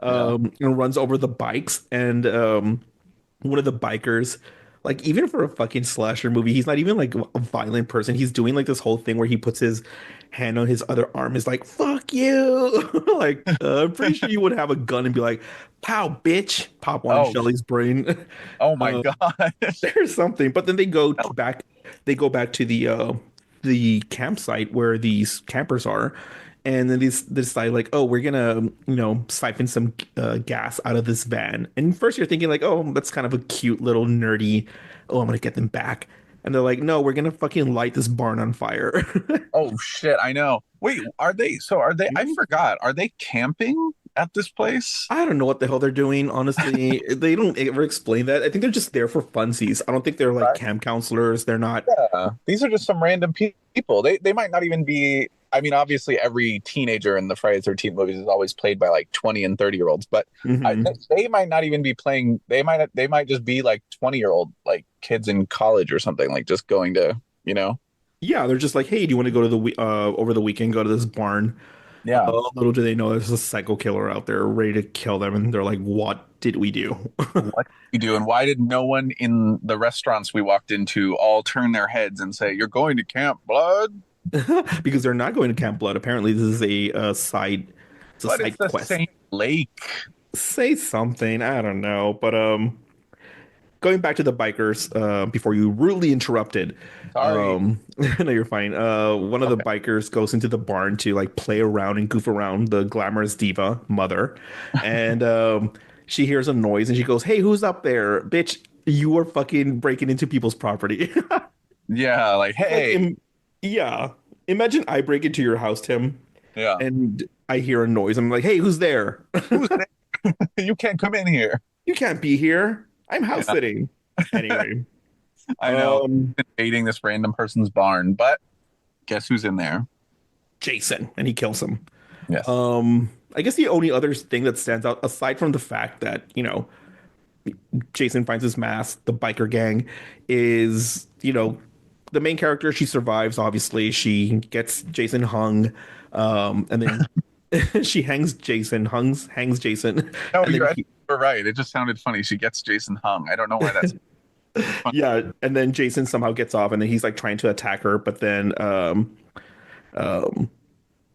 Yeah. and runs over the bikes. And one of the bikers, like even for a fucking slasher movie, he's not even like a violent person. He's doing like this whole thing where he puts his hand on his other arm, is like, "Fuck you." Like, I'm pretty sure you would have a gun and be like, "Pow, bitch." Pop one in Oh, Shelly's brain. oh my uh, gosh. there's something. But then they go back to the campsite where these campers are. And then they decide like, oh, we're gonna, siphon some gas out of this van. And first you're thinking like, oh, that's kind of a cute little nerdy. Oh, I'm gonna get them back. And they're like, no, we're gonna fucking light this barn on fire. Oh shit, I know. Wait, are they I forgot. Are they camping at this place? I don't know what the hell they're doing. Honestly, they don't ever explain that. I think they're just there for funsies. I don't think they're like Right. camp counselors. They're not. Yeah. These are just some random people. They might not even be, I mean, obviously every teenager in the Friday the 13th movies is always played by like 20 and 30-year-olds, but Mhm. they might not even be playing, they might just be like 20-year-old like kids in college or something, like just going to, you know. Yeah, they're just like, hey, do you want to go to over the weekend, go to this barn? Yeah. Little do they know there's a psycho killer out there ready to kill them, and they're like, what did we do? What did we do? And why did no one in the restaurants we walked into all turn their heads and say, "You're going to Camp Blood"? Because they're not going to Camp Blood. Apparently, this is it's a But it's side the quest. same lake. Say something, I don't know. But going back to the bikers, before you rudely interrupted. Sorry. No, you're fine. One of the Okay. bikers goes into the barn to like play around and goof around the glamorous diva mother, and she hears a noise and she goes, "Hey, who's up there, bitch? You are fucking breaking into people's property." Yeah, like, Like, hey, yeah. Imagine I break into your house, Tim, yeah, and I hear a noise. I'm like, "Hey, who's there?" who's there? You can't come in here. You can't be here. I'm house Yeah, sitting. Anyway, I know. um, Invading this random person's barn, but guess who's in there? Jason, and he kills him. Yes. I guess the only other thing that stands out, aside from the fact that, Jason finds his mask, the biker gang, is, the main character. She survives, obviously. She gets Jason hung, and then she hangs Jason, No, and then you're right. It just sounded funny. She gets Jason hung. I don't know why that's funny. yeah, and then Jason somehow gets off, and then he's like trying to attack her, but then um,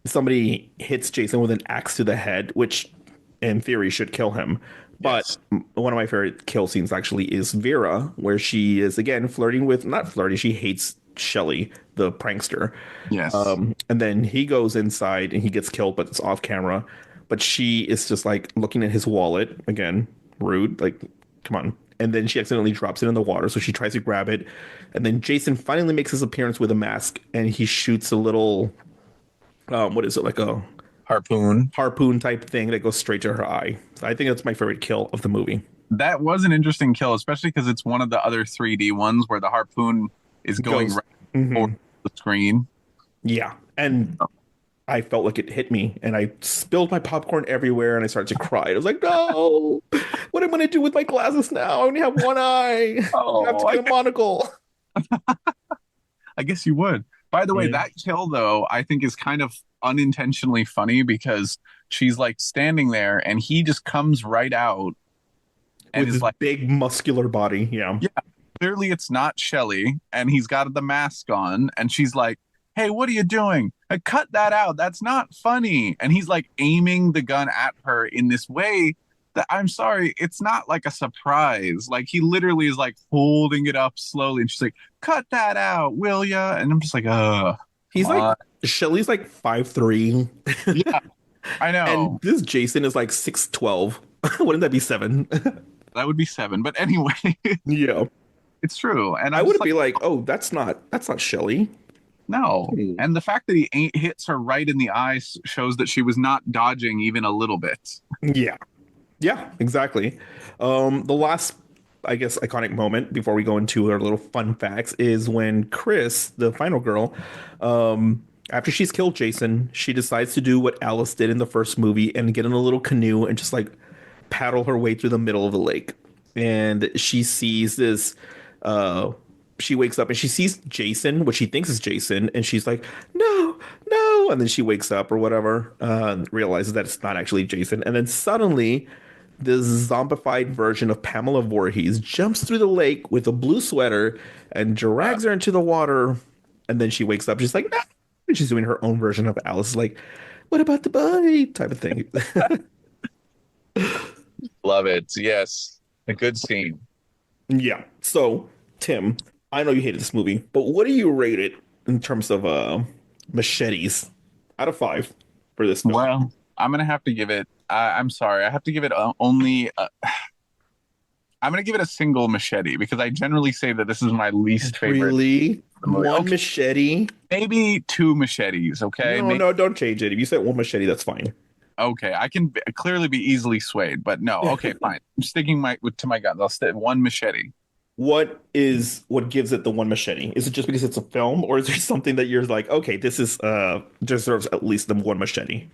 somebody hits Jason with an axe to the head, which in theory should kill him. But Yes. one of my favorite kill scenes actually is Vera, where she is again flirting with, not flirting, she hates Shelly, the prankster. Yes. And then he goes inside and he gets killed, but it's off camera. But she is just like looking at his wallet again, rude, like, come on. And then she accidentally drops it in the water, so she tries to grab it. And then Jason finally makes his appearance with a mask, and he shoots a little, what is it, like a Harpoon. harpoon type thing that goes straight to her eye. So I think that's my favorite kill of the movie. That was an interesting kill, especially because it's one of the other 3D ones where the harpoon is going Goes, right Mhm. over the screen. Yeah, and I felt like it hit me, and I spilled my popcorn everywhere, and I started to cry. I was like, "No, what am I gonna do with my glasses now? I only have one eye. I have to Oh, get a monocle." I guess you would. By the way, Yeah. that kill though, I think is kind of unintentionally funny because she's like standing there and he just comes right out and With is this like, big muscular body, yeah. yeah, clearly it's not Shelly, and he's got the mask on, and she's like, "Hey, what are you doing? Cut that out. That's not funny." And he's like aiming the gun at her in this way that, I'm sorry, it's not like a surprise. Like he literally is like holding it up slowly, and she's like, "Cut that out, will ya?" And I'm just like, come He's like on. Shelly's like 5'3", Yeah, I and know. this Jason is like 6'12". Wouldn't that be 7? That would be 7. But anyway, Yeah. it's true. And I I'm just wouldn't like, be like, "Oh, that's not Shelly." no. Hmm. And the fact that he ain't hits her right in the eyes shows that she was not dodging even a little bit. Yeah. Yeah, exactly. The last, I guess, iconic moment before we go into our little fun facts is when Chris, the final girl, after she's killed Jason, she decides to do what Alice did in the first movie and get in a little canoe and just like paddle her way through the middle of the lake. And she sees this, uh, she wakes up and she sees Jason, what she thinks is Jason, and she's like, "No, no." And then she wakes up or whatever, realizes that it's not actually Jason. And then suddenly, this zombified version of Pamela Voorhees jumps through the lake with a blue sweater and drags her into the water. And then she wakes up. She's like, "No." And she's doing her own version of Alice, like, "What about the boy?" type of thing. Love it. Yes. A good scene. Yeah. So, Tim, I know you hated this movie, but what do you rate it in terms of machetes out of 5 for this film? Well, I'm gonna have to give it. I'm sorry. I have to give it only. I'm gonna give it a single machete because I generally say that this is my least favorite Really? movie. One Okay, machete? maybe 2 machetes. Okay. No, no, don't change it. If you said one machete, that's fine. Okay. I can clearly be easily swayed, but no. Okay, fine. I'm sticking to my guns. I'll stick 1 machete. What gives it the one machete? Is it just because it's a film, or is there something that you're like, okay, this is deserves at least the one machete?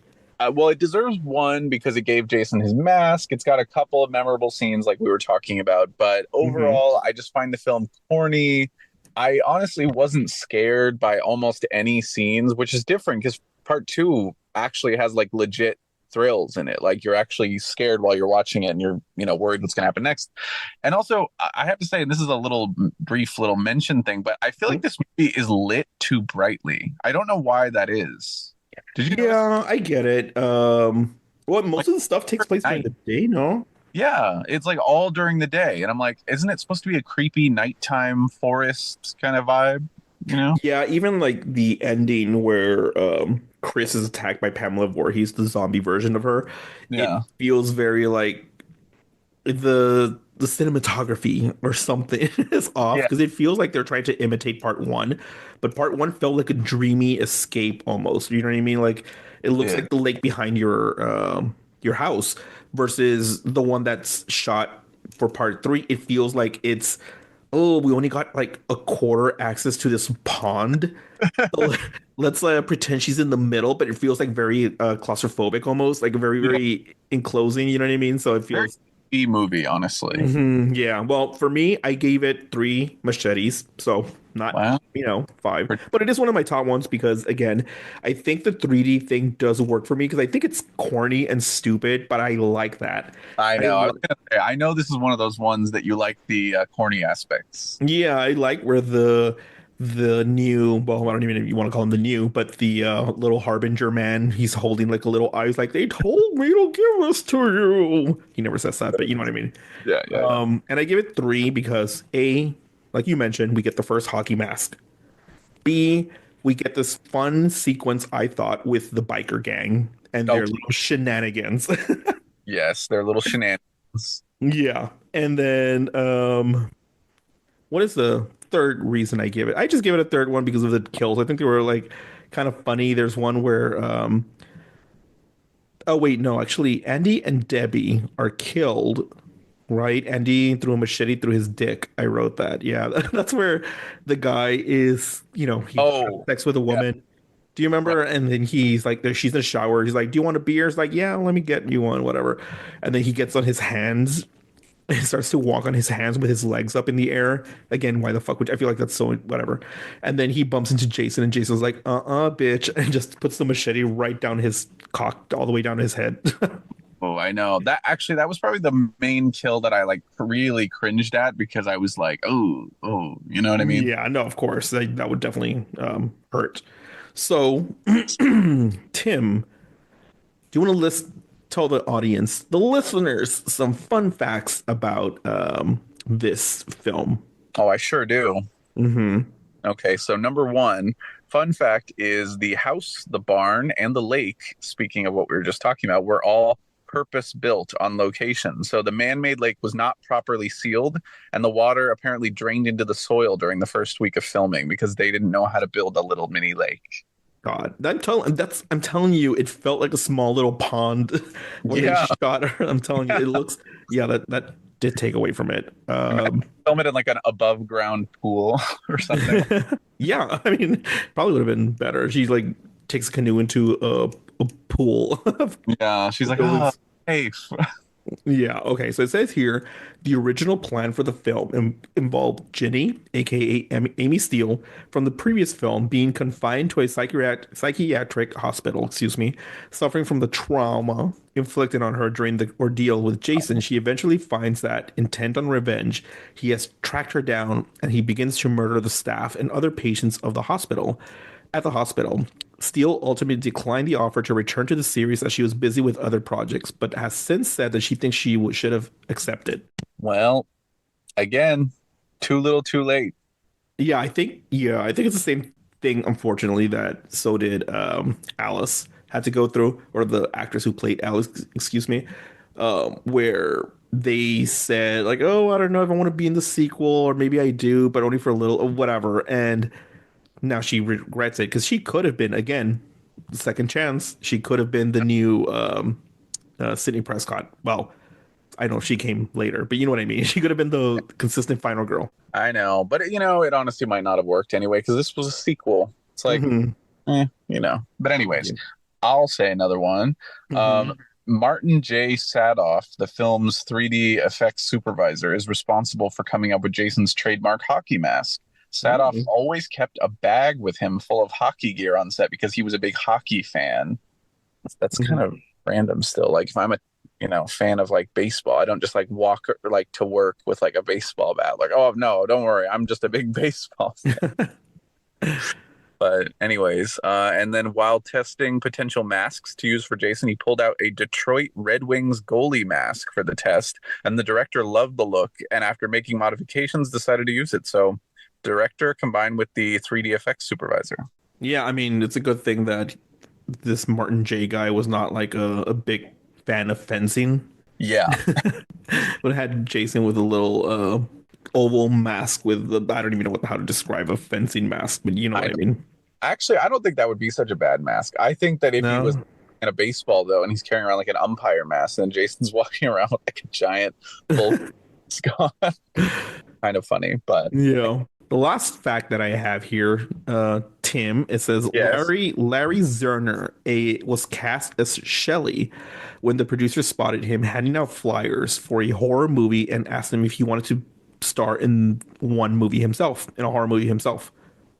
Well, it deserves 1 because it gave Jason his mask. It's got a couple of memorable scenes like we were talking about, but Hmm. overall, I just find the film corny. I honestly wasn't scared by almost any scenes, which is different because part 2 actually has like legit thrills in it. Like you're actually scared while you're watching it and you're, worried what's going to happen next. And also, I have to say, and this is a little brief little mention thing, but I feel like this movie is lit too brightly. I don't know why that is. Did you notice? Yeah, I get it. Well, most of the stuff takes place during Night. the day, no? Yeah, it's like all during the day. And I'm like, isn't it supposed to be a creepy nighttime forest kind of vibe? You know? Yeah, even like the ending where Chris is attacked by Pamela Voorhees, the zombie version of her, it Yeah. feels very like the cinematography or something is off Yeah, because it feels like they're trying to imitate part one, but part one felt like a dreamy escape almost. You know what I mean? Like it it looks did. like the lake behind your house versus the one that's shot for part three. It feels like it's, oh, we only got like a quarter access to this pond. So let's pretend she's in the middle, but it feels like very claustrophobic almost, like very, Yeah, very enclosing. You know what I mean? So it very feels. B movie, honestly. Yeah. Well, for me, I gave it three machetes, so not, Wow. five, but it is one of my top ones because again, I think the 3D thing does work for me because I think it's corny and stupid, but I like that. I I know. I was li- gonna say, I know this is one of those ones that you like the corny aspects. yeah, I like where the new, well, I don't even know if you want to call him the new, but the little harbinger man, he's holding like a little eye. He's like, they told me to give this to you. He never says that, but you know what I mean. Yeah, yeah, yeah. And I give it three because A, like you mentioned, we get the first hockey mask. B, we get this fun sequence, I thought, with the biker gang and Oh, their little shenanigans. yes, they're little shenanigans. Yeah. And then what is the third reason I give it? I just give it a third one because of the kills. I think they were like kind of funny. There's one where oh wait, no, actually Andy and Debbie are killed, right? Andy threw a machete through his dick. I wrote that. Yeah, that's where the guy is, he has Oh, sex with a yeah, woman. Do you right. remember? And then he's like, there, she's in the shower. He's like, "Do you want a beer?" He's like, "Yeah, let me get you one, whatever." And then he gets on his hands and starts to walk on his hands with his legs up in the air. Again, why the fuck would I feel like that's so whatever? And then he bumps into Jason, and Jason's like, bitch," and just puts the machete right down his cock, all the way down his head. Oh, I know. That was probably the main kill that I like really cringed at because I was like, oh, oh, you know what I mean? Yeah, no, of course. That would definitely hurt. So, Tim, do you want to tell the audience, the listeners, some fun facts about this film? Oh, I sure do. Hmm. Okay, so number one, fun fact is the house, the barn, and the lake, speaking of what we were just talking about, were all purpose built on location. So the man-made lake was not properly sealed, and the water apparently drained into the soil during the first week of filming because they didn't know how to build a little mini lake. God, I'm telling you, it felt like a small little pond when they Yeah, shot her. I'm telling you, it looks, yeah, that did take away from it. imagine film it in like an above ground pool or something. Yeah, I mean, probably would have been better. She like takes a canoe into a pool. Yeah, she's like, oh, Goes, safe. yeah, okay. So it says here the original plan for the film involved Ginny, aka Amy Steele, from the previous film, being confined to a psychiatric hospital, excuse me, suffering from the trauma inflicted on her during the ordeal with Jason. She eventually finds that, intent on revenge, he has tracked her down and he begins to murder the staff and other patients of the hospital. At the hospital, Steele ultimately declined the offer to return to the series as she was busy with other projects, but has since said that she thinks she should have accepted. Well, again, too little, too late. Yeah, I think it's the same thing, unfortunately, that so did Alice had to go through, or the actress who played Alice, excuse me, where they said like, "Oh, I don't know if I want to be in the sequel, or maybe I do, but only for a little, or whatever." And now she regrets it because she could have been, again, second chance. She could have been the new Sydney Prescott. Well, I know she came later, but you know what I mean. She could have been the consistent final girl. I know, but it honestly might not have worked anyway because this was a sequel. It's like, Hmm. But anyways, Yeah. I'll say another one. Hmm. Um, Martin J. Sadoff, the film's 3D effects supervisor, is responsible for coming up with Jason's trademark hockey mask. Sadoff Hmm. always kept a bag with him full of hockey gear on set because he was a big hockey fan. That's kind of random still. Like if I'm a fan of like baseball, I don't just like walk like to work with like a baseball bat. Like, oh no, don't worry, I'm just a big baseball fan. But anyways, and then while testing potential masks to use for Jason, he pulled out a Detroit Red Wings goalie mask for the test, and the director loved the look, and after making modifications, decided to use it. So, director combined with the 3D effects supervisor. Yeah, I mean, it's a good thing that this Martin J guy was not like a big fan of fencing. Yeah, But it had Jason with a little oval mask with the, I don't even know how to describe a fencing mask, but you know I what I mean. actually I don't think that would be such a bad mask. I think that if he was No? in a baseball though, and he's carrying around like an umpire mask, and Jason's walking around with like a giant bull mask on, kind of funny. But Yeah. The last fact that I have here, Tim, it says yes. Larry Zerner was cast as Shelley when the producer spotted him handing out flyers for a horror movie and asked him if he wanted to star in in a horror movie himself.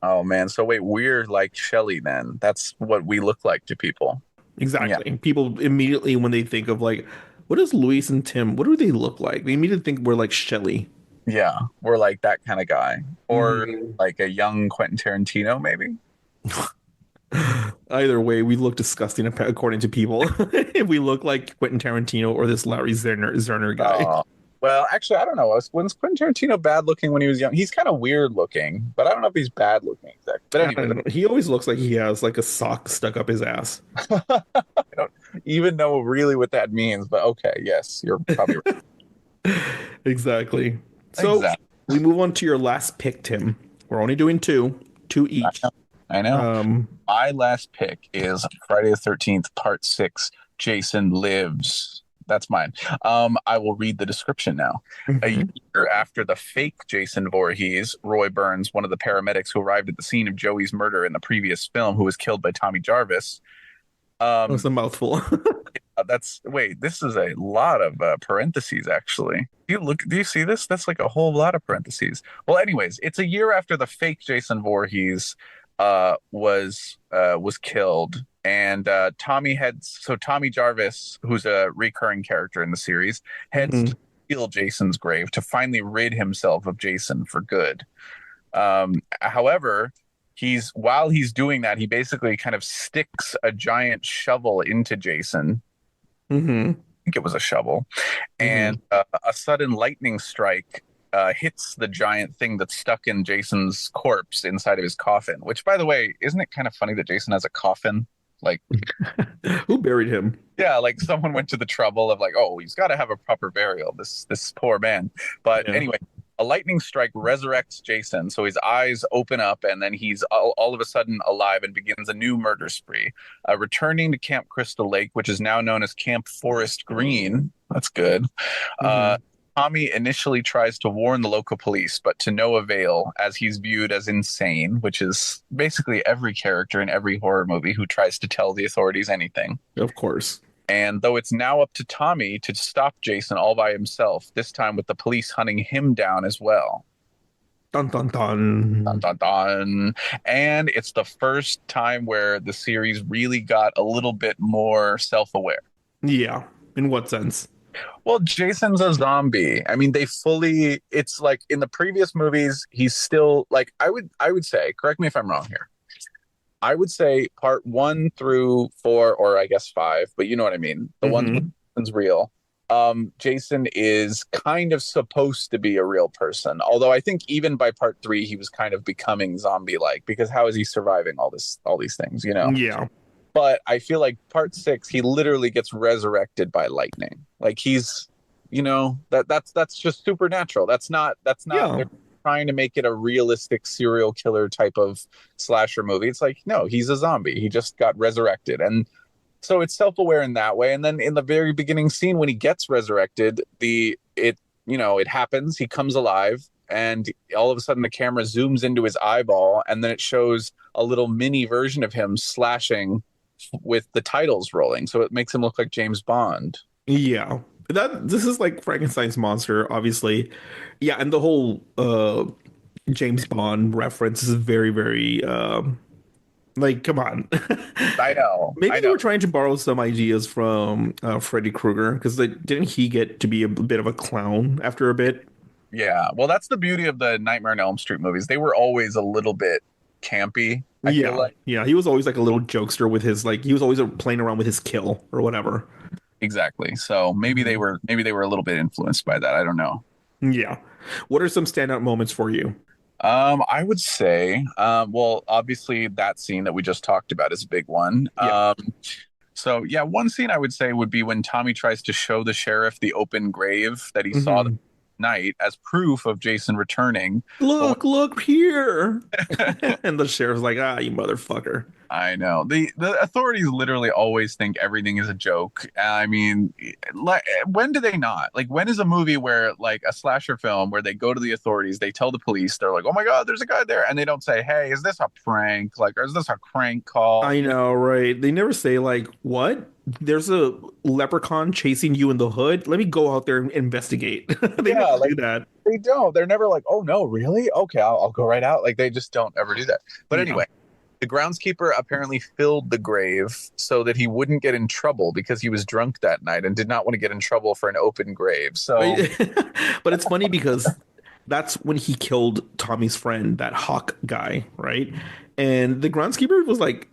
Oh man. So wait, we're like Shelly then. That's what we look like to people. Yeah. Exactly. People immediately, when they think of like, what is Luis and Tim? What do they look like? They immediately think we're like Shelley. Yeah. We're like that kind of guy. Or Mhm. like a young Quentin Tarantino, maybe. Either way, we look disgusting according to people. If we look like Quentin Tarantino or this Larry Zerner guy. Oh. Well, actually, I don't know. Was Quentin Tarantino bad looking when he was young? He's kind of weird looking, but I don't know if he's bad looking exactly. But I anyway, don't know. He always looks like he has like a sock stuck up his ass. I don't even know really what that means, but okay, yes, you're probably right. Exactly. So Exactly. we move on to your last pick, Tim. We're only doing two I each. know. I know. Um, My last pick is Friday the 13th, Part 6, Jason Lives. That's mine. I will read the description now. A mhm. year after the fake Jason Voorhees, Roy Burns, one of the paramedics who arrived at the scene of Joey's murder in the previous film, who was killed by Tommy Jarvis. That was Um, a mouthful. that's wait, this is a lot of parentheses actually. Do you see this? That's like a whole lot of parentheses. Well, anyways, it's a year after the fake Jason Voorhees was killed, and Tommy Jarvis, who's a recurring character in the series, heads Mhm. to steal Jason's grave to finally rid himself of Jason for good. However, while he's doing that, he basically kind of sticks a giant shovel into Jason. Mhm. I think it was a shovel, and Mhm. a sudden lightning strike hits the giant thing that's stuck in Jason's corpse inside of his coffin. Which, by the way, isn't it kind of funny that Jason has a coffin? Like, Who buried him? yeah, like someone went to the trouble of like, oh, he's got to have a proper burial. This poor man. But Yeah. anyway, a lightning strike resurrects Jason, so his eyes open up, and then he's all of a sudden alive and begins a new murder spree. Returning to Camp Crystal Lake, which is now known as Camp Forest Green. That's good. Uh, Mhm. Tommy initially tries to warn the local police, but to no avail, as he's viewed as insane, which is basically every character in every horror movie who tries to tell the authorities anything. Of course. And though it's now up to Tommy to stop Jason all by himself, this time with the police hunting him down as well. Dun dun Dun, dun. dun, dun. And it's the first time where the series really got a little bit more self-aware. Yeah. In what sense? Well, Jason's a zombie. I mean, it's like in the previous movies, he's still like I would say, correct me if I'm wrong here. I would say part 1 through 4, or I guess 5, but you know what I mean. The ones where Hmm. Jason's real. Jason is kind of supposed to be a real person. Although I think even by part 3, he was kind of becoming zombie-like because how is he surviving all these things, you know? Yeah. But I feel like part 6, he literally gets resurrected by lightning. Like he's, that's just supernatural. That's not Yeah. they're trying to make it a realistic serial killer type of slasher movie. It's like, no, he's a zombie. He just got resurrected. And so it's self-aware in that way. And then in the very beginning scene when he gets resurrected, it happens, he comes alive, and all of a sudden the camera zooms into his eyeball, and then it shows a little mini version of him slashing with the titles rolling, so it makes him look like James Bond. Yeah. This is like Frankenstein's monster, obviously. Yeah, and the whole James Bond reference is very, very like, come on. I know, Maybe I they know. were trying to borrow some ideas from Freddy Krueger because didn't he get to be a bit of a clown after a bit? Yeah, well, that's the beauty of the Nightmare on Elm Street movies. They were always a little bit campy, I feel Yeah, like. yeah. He was always like a little jokester with his like he was always playing around with his kill or whatever. Exactly. So maybe they were a little bit influenced by that. I don't know. Yeah. What are some standout moments for you? I would say, well, obviously that scene that we just talked about is a big one. Yeah. So yeah, one scene I would say would be when Tommy tries to show the sheriff the open grave that he saw that Mhm. night as proof of Jason returning. But Look here. And the sheriff's like, ah, you motherfucker. I know the authorities literally always think everything is a joke. I mean, like, when do they not? Like, when is a movie where like a slasher film where they go to the authorities, they tell the police, they're like, "Oh my God, there's a guy there," and they don't say, "Hey, is this a prank? Like, or is this a crank call?" I You know? know, right? They never say like, what? There's a leprechaun chasing you in the hood. Let me go out there and investigate. They Yeah, never like do that. they don't. They're never like, "Oh no, really? Okay, I'll go right out." Like they just don't ever do that. But Yeah. anyway. The groundskeeper apparently filled the grave so that he wouldn't get in trouble because he was drunk that night and did not want to get in trouble for an open grave. So, But it's funny because that's when he killed Tommy's friend, that Hawk guy, right? And the groundskeeper was like,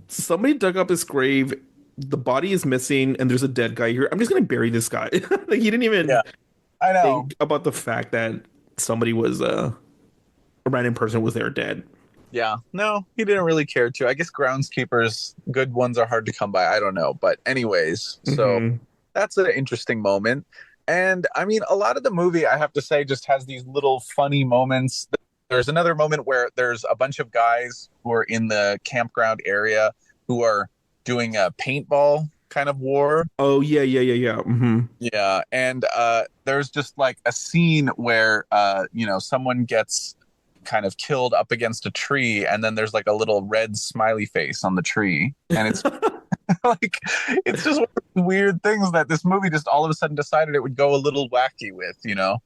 somebody dug up his grave, the body is missing, and there's a dead guy here. I'm just gonna bury this guy." Like he didn't even yeah, I know. think about the fact that somebody was a random person was there dead. Yeah, no, he didn't really care to. I guess groundskeepers, good ones are hard to come by. I don't know. But, anyways, so Hmm. that's an interesting moment. And I mean, a lot of the movie, I have to say, just has these little funny moments. There's another moment where there's a bunch of guys who are in the campground area who are doing a paintball kind of war. Oh yeah, yeah, yeah, yeah. Hmm. Yeah, and there's just like a scene where someone gets kind of killed up against a tree, and then there's like a little red smiley face on the tree, and it's like it's just one of those weird things that this movie just all of a sudden decided it would go a little wacky with, you know.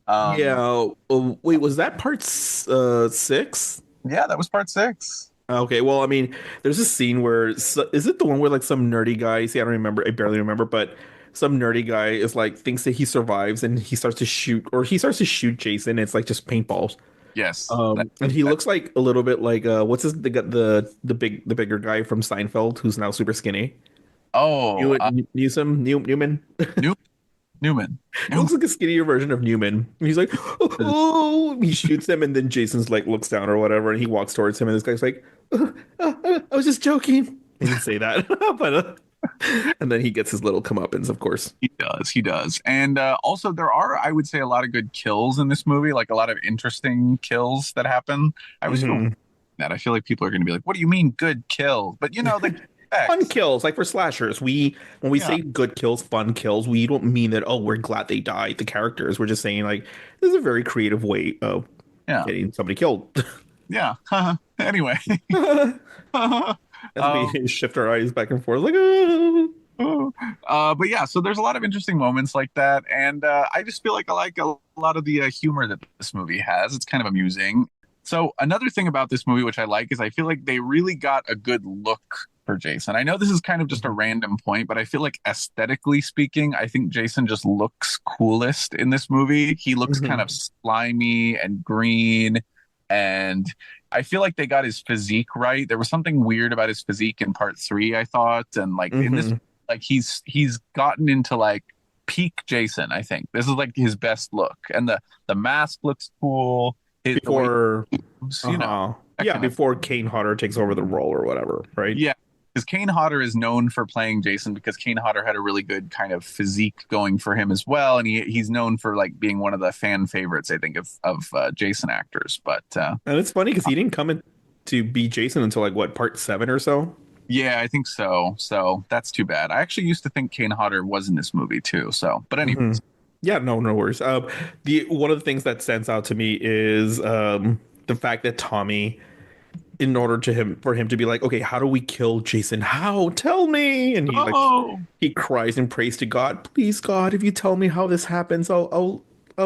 Yeah. Um, Wait, was that part six? yeah, that was part six. Okay, well, I mean, there's a scene where is it the one where like some nerdy guy? See, I don't remember. I barely remember, but some nerdy guy is like thinks that he survives and he starts to shoot, or he starts to shoot Jason. It's like just paintballs. Yes. And he looks like a little bit like what's his the bigger guy from Seinfeld who's now super skinny. Oh, Newman. New, Newman. He looks like a skinnier version of Newman. And he's like, oh, he shoots him, and then Jason's like looks down or whatever, and he walks towards him, and this guy's like, I was just joking. He didn't say that, but and then he gets his little comeuppance, of course. He does. He does. And also, there are, I would say, a lot of good kills in this movie, like a lot of interesting kills that happen. I was Mhm. that. I feel like people are going to be like, "What do you mean good kills?" But the Fun effects. kills, like for slashers. When we Yeah, say good kills, fun kills, we don't mean that. Oh, we're glad they died. The characters. We're just saying like this is a very creative way of yeah, getting somebody killed. yeah. Anyway, As um, we shift our eyes back and forth, like, oh. but yeah. So there's a lot of interesting moments like that, and I just feel like I like a lot of the humor that this movie has. It's kind of amusing. So another thing about this movie, which I like, is I feel like they really got a good look for Jason. I know this is kind of just a random point, but I feel like aesthetically speaking, I think Jason just looks coolest in this movie. He looks kind Mhm. of slimy and green, and I feel like they got his physique right. There was something weird about his physique in part three, I thought, and like in this, Mhm. like he's gotten into like peak Jason. I think this is like his best look, and the mask looks cool. The way Before he moves, that yeah, kind of. before Kane Hodder takes over the role or whatever, right? Yeah, because Kane Hodder is known for playing Jason because Kane Hodder had a really good kind of physique going for him as well, and he's known for like being one of the fan favorites, I think, of Jason actors. But And it's funny because he didn't come in to be Jason until like what, part seven or so. yeah, I think so. So that's too bad. I actually used to think Kane Hodder was in this movie too. So, but Mhm. anyways, Yeah, no worries. The one of the things that stands out to me is the fact that Tommy, in order to him for him to be like, okay, how do we kill Jason? How? Tell me. And oh, he cries and prays to God, please God, if you tell me how this happens, I'll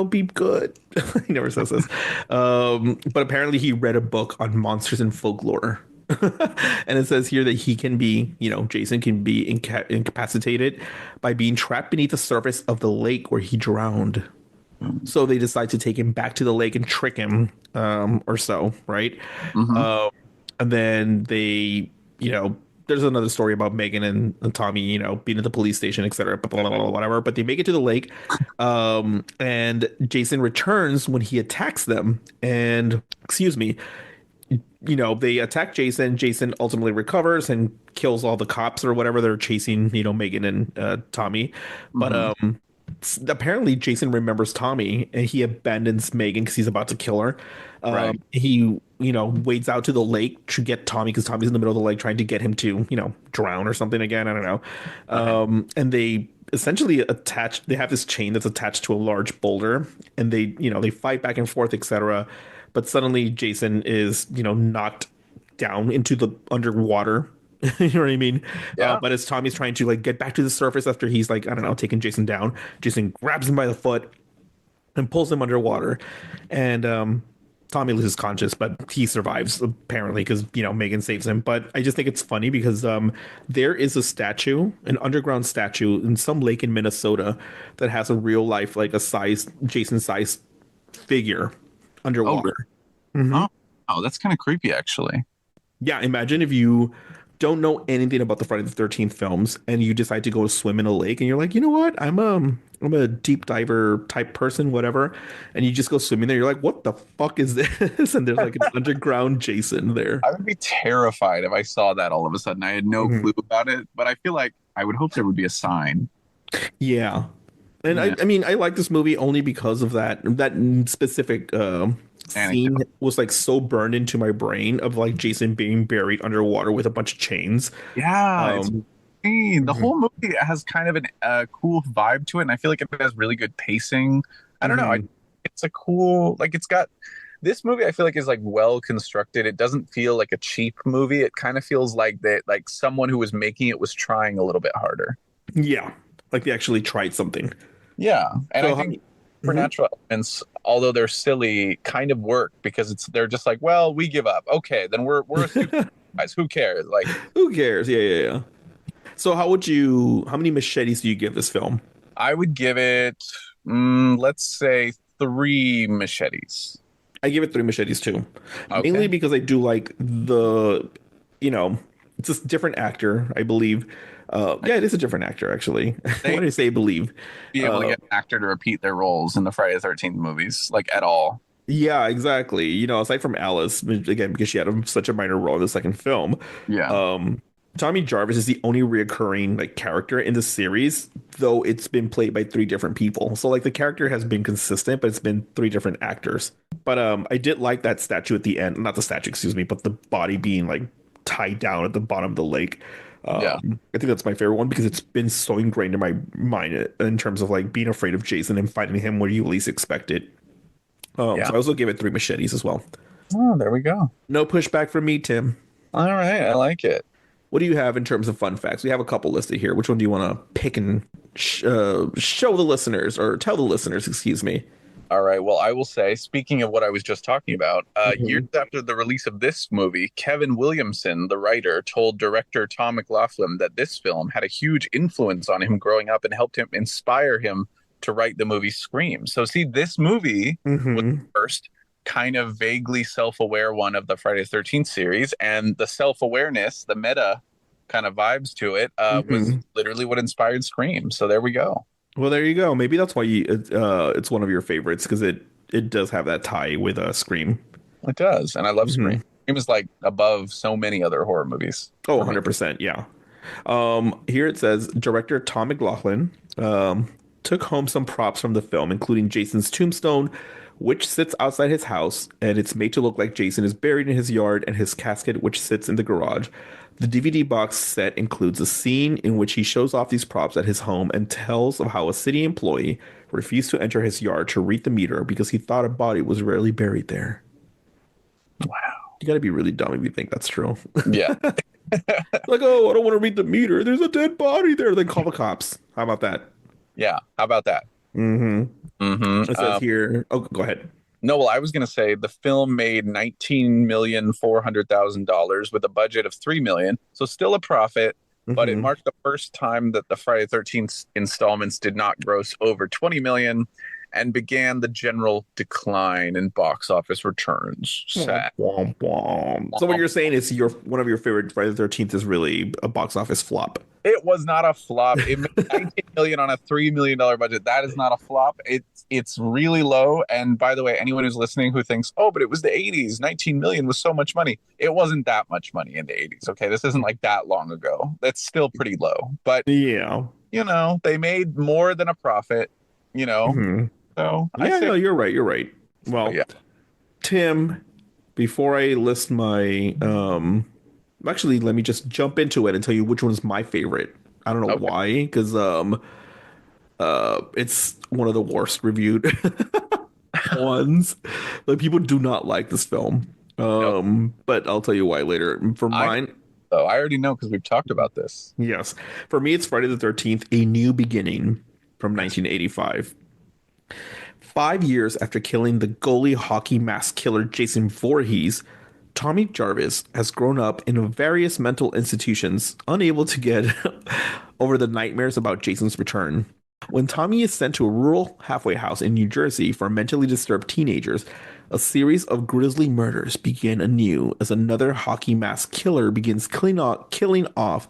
be good. He never says this. But apparently he read a book on monsters and folklore. And it says here that he can be, Jason can be incapacitated by being trapped beneath the surface of the lake where he drowned. So they decide to take him back to the lake and trick him, or so, right? hmm Uh, and then they, there's another story about Megan and Tommy, being at the police station, etc. Blah, blah, blah, blah, whatever. But they make it to the lake, and Jason returns when he attacks them. And excuse me, they attack Jason. Jason ultimately recovers and kills all the cops or whatever they're chasing, Megan and Tommy. But Mhm. apparently Jason remembers Tommy and he abandons Megan because he's about to kill her. Right. He, wades out to the lake to get Tommy because Tommy's in the middle of the lake trying to get him to, drown or something again. I don't know. Okay. And they essentially they have this chain that's attached to a large boulder and they fight back and forth, etc. But suddenly Jason is, knocked down into the underwater. You know what I mean? Yeah. But as Tommy's trying to like get back to the surface after he's like, I don't know, taking Jason down, Jason grabs him by the foot and pulls him underwater. And Tommy loses conscious, but he survives apparently because Megan saves him. But I just think it's funny because there is a statue, an underground statue in some lake in Minnesota that has a real life, like a Jason sized figure Oh, underwater. oh, oh, that's kind of creepy, actually. Yeah, imagine if you don't know anything about the Friday the 13th films and you decide to go swim in a lake and you're like, you know what? I'm a deep diver type person, whatever. And you just go swimming there. You're like, what the fuck is this? And there's like an underground Jason there. I would be terrified if I saw that all of a sudden. I had no Mhm. clue about it, but I feel like I would hope there would be a sign. Yeah. And Yeah. I mean, I like this movie only because of that specific scene Anecdote. was like so burned into my brain of like Jason being buried underwater with a bunch of chains. Yeah, it's Um, insane. The mhm, whole movie has kind of a cool vibe to it, and I feel like it has really good pacing. I don't know. mhm. It's a cool, like, it's got this movie. I feel like is like well constructed. It doesn't feel like a cheap movie. It kind of feels like that, like someone who was making it was trying a little bit harder. Yeah. Like they actually tried something. Yeah, and I So, think mhm. supernatural elements, although they're silly, kind of work because they're just like, well, we give up. Okay, then we're a super guys. Who cares? Like, Who cares? Yeah, yeah, yeah. So how many machetes do you give this film? I would give it, let's say, three machetes. I give it three machetes too. Mainly Okay. because I do like you know, it's a different actor, I believe. Like, Yeah, it is a different actor actually. Why they did I say believe? be able to Uh, get an actor to repeat their roles in the Friday the 13th movies, like at all. yeah, exactly. Aside from Alice, again, because she had such a minor role in the second film, Yeah. um, Tommy Jarvis is the only reoccurring like character in the series, though it's been played by three different people. So like the character has been consistent, but it's been three different actors. But I did like that statue at the end, not the statue, excuse me, but the body being like tied down at the bottom of the lake. Yeah. I think that's my favorite one because it's been so ingrained in my mind in terms of like being afraid of Jason and fighting him where you least expect it. Yeah. So I also gave it three machetes as well. Oh, there we go. No pushback from me, Tim. All right. I like it. What do you have in terms of fun facts? We have a couple listed here. Which one do you want to pick and show the listeners or tell the listeners, excuse me? All right. Well, I will say, speaking of what I was just talking about, years Mhm. after the release of this movie, Kevin Williamson, the writer, told director Tom McLaughlin that this film had a huge influence on him growing up and helped him inspire him to write the movie Scream. So, see, this movie was the Mhm. first kind of vaguely self aware one of the Friday the 13th series. And the self awareness, the meta kind of vibes to it, was Mhm. literally what inspired Scream. So, there we go. Well, there you go. Maybe that's why it's one of your favorites because it does have that tie with Scream. It does. And I love Scream. Mhm. Scream is like above so many other horror movies Oh, for me. 100%. Yeah. Here it says director Tom McLaughlin took home some props from the film, including Jason's tombstone, which sits outside his house, and it's made to look like Jason is buried in his yard, and his casket, which sits in the garage. The DVD box set includes a scene in which he shows off these props at his home and tells of how a city employee refused to enter his yard to read the meter because he thought a body was rarely buried there. Wow. You gotta be really dumb if you think that's true. Yeah. Like, oh, I don't want to read the meter. There's a dead body there. Then call the cops. How about that? Yeah. How about that? Mm-hmm. Mm-hmm. It says here. Oh, go ahead. No, well, I was going to say the film made $19,400,000 with a budget of $3 million, so still a profit. But it Mm-hmm. marked the first time that the Friday the 13th installments did not gross over $20 million. and began the general decline in box office returns. Womp, Sad. womp, womp. So what you're saying is one of your favorite Friday the 13th is really a box office flop. It was not a flop. It made 19 million on a $3 million budget. That is not a flop. It's really low. And by the way, anyone who's listening who thinks, oh, but it was the 80s, 19 million was so much money. It wasn't that much money in the 80s. Okay, this isn't like that long ago. That's still pretty low. But Yeah. they made more than a profit. Mhm. So Yeah, no, you're right. You're right. Well, yeah. Tim, before I list my actually let me just jump into it and tell you which one is my favorite. I don't know Okay. why, because it's one of the worst reviewed ones. Like people do not like this film. But I'll tell you why later. For mine, So I already know because we've talked about this. yes. For me, it's Friday the 13th, A New Beginning from 1985. 5 years after killing the goalie hockey mask killer Jason Voorhees, Tommy Jarvis has grown up in various mental institutions, unable to get over the nightmares about Jason's return. When Tommy is sent to a rural halfway house in New Jersey for mentally disturbed teenagers, a series of grisly murders begin anew as another hockey mask killer begins killing off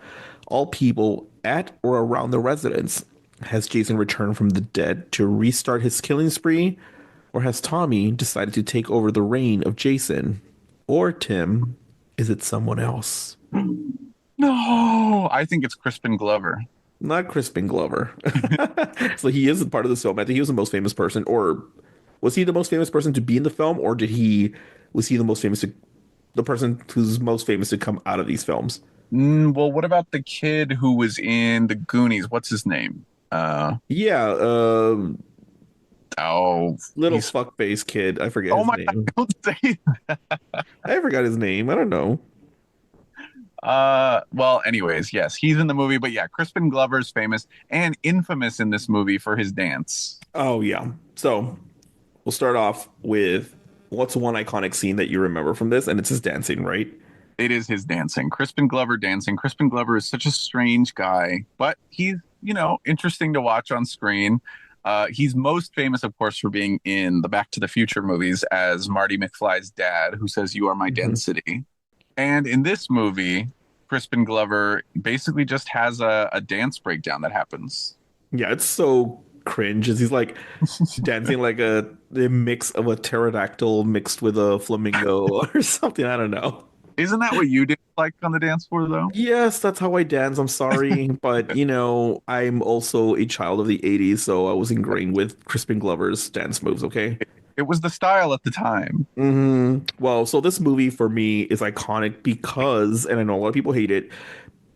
all people at or around the residence. Has Jason returned from the dead to restart his killing spree? Or has Tommy decided to take over the reign of Jason? Or, Tim, is it someone else? No, I think it's Crispin Glover. Not Crispin Glover. So he is a part of this film. I think he was the most famous person. Or was he the most famous person to be in the film? Or was he the most famous the person who's most famous to come out of these films? Well, what about the kid who was in the Goonies? What's his name? Yeah, Oh, little he's fuckface kid. I forget oh his my name. God, don't say I forgot his name. I don't know. well, anyways, yes, he's in the movie, but yeah, Crispin Glover's famous and infamous in this movie for his dance. Oh yeah. So we'll start off with what's one iconic scene that you remember from this, and it's his dancing, right? It is his dancing. Crispin Glover dancing. Crispin Glover is such a strange guy, but he's, interesting to watch on screen. He's most famous, of course, for being in the Back to the Future movies as Marty McFly's dad, who says, "You are my density." And in this movie, Crispin Glover basically just has a dance breakdown that happens. Yeah, it's so cringe as he's like dancing like a mix of a pterodactyl mixed with a flamingo or something. I don't know. Isn't that what you did like on the dance floor, though? Yes, that's how I dance. I'm sorry, but I'm also a child of the 80s, so I was ingrained with Crispin Glover's dance moves, okay? It was the style at the time. Well, so this movie for me is iconic because, and I know a lot of people hate it,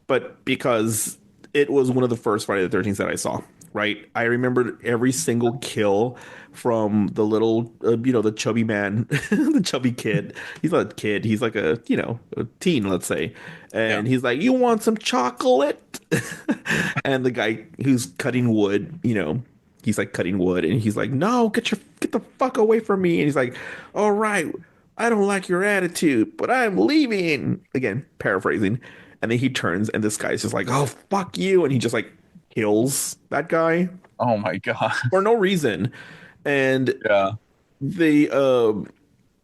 but because it was one of the first Friday the 13th that I saw, right? I remembered every single kill from the little, the chubby man, the chubby kid. He's not a kid. He's like a teen, let's say. And he's like, "You want some chocolate?" And the guy who's cutting wood, he's like cutting wood and he's like, "No, get the fuck away from me." And he's like, "All right, I don't like your attitude, but I'm leaving." Again, paraphrasing. And then he turns and this guy's just like, "Oh, fuck you." And he just like kills that guy Oh my God. for no reason. And Yeah. they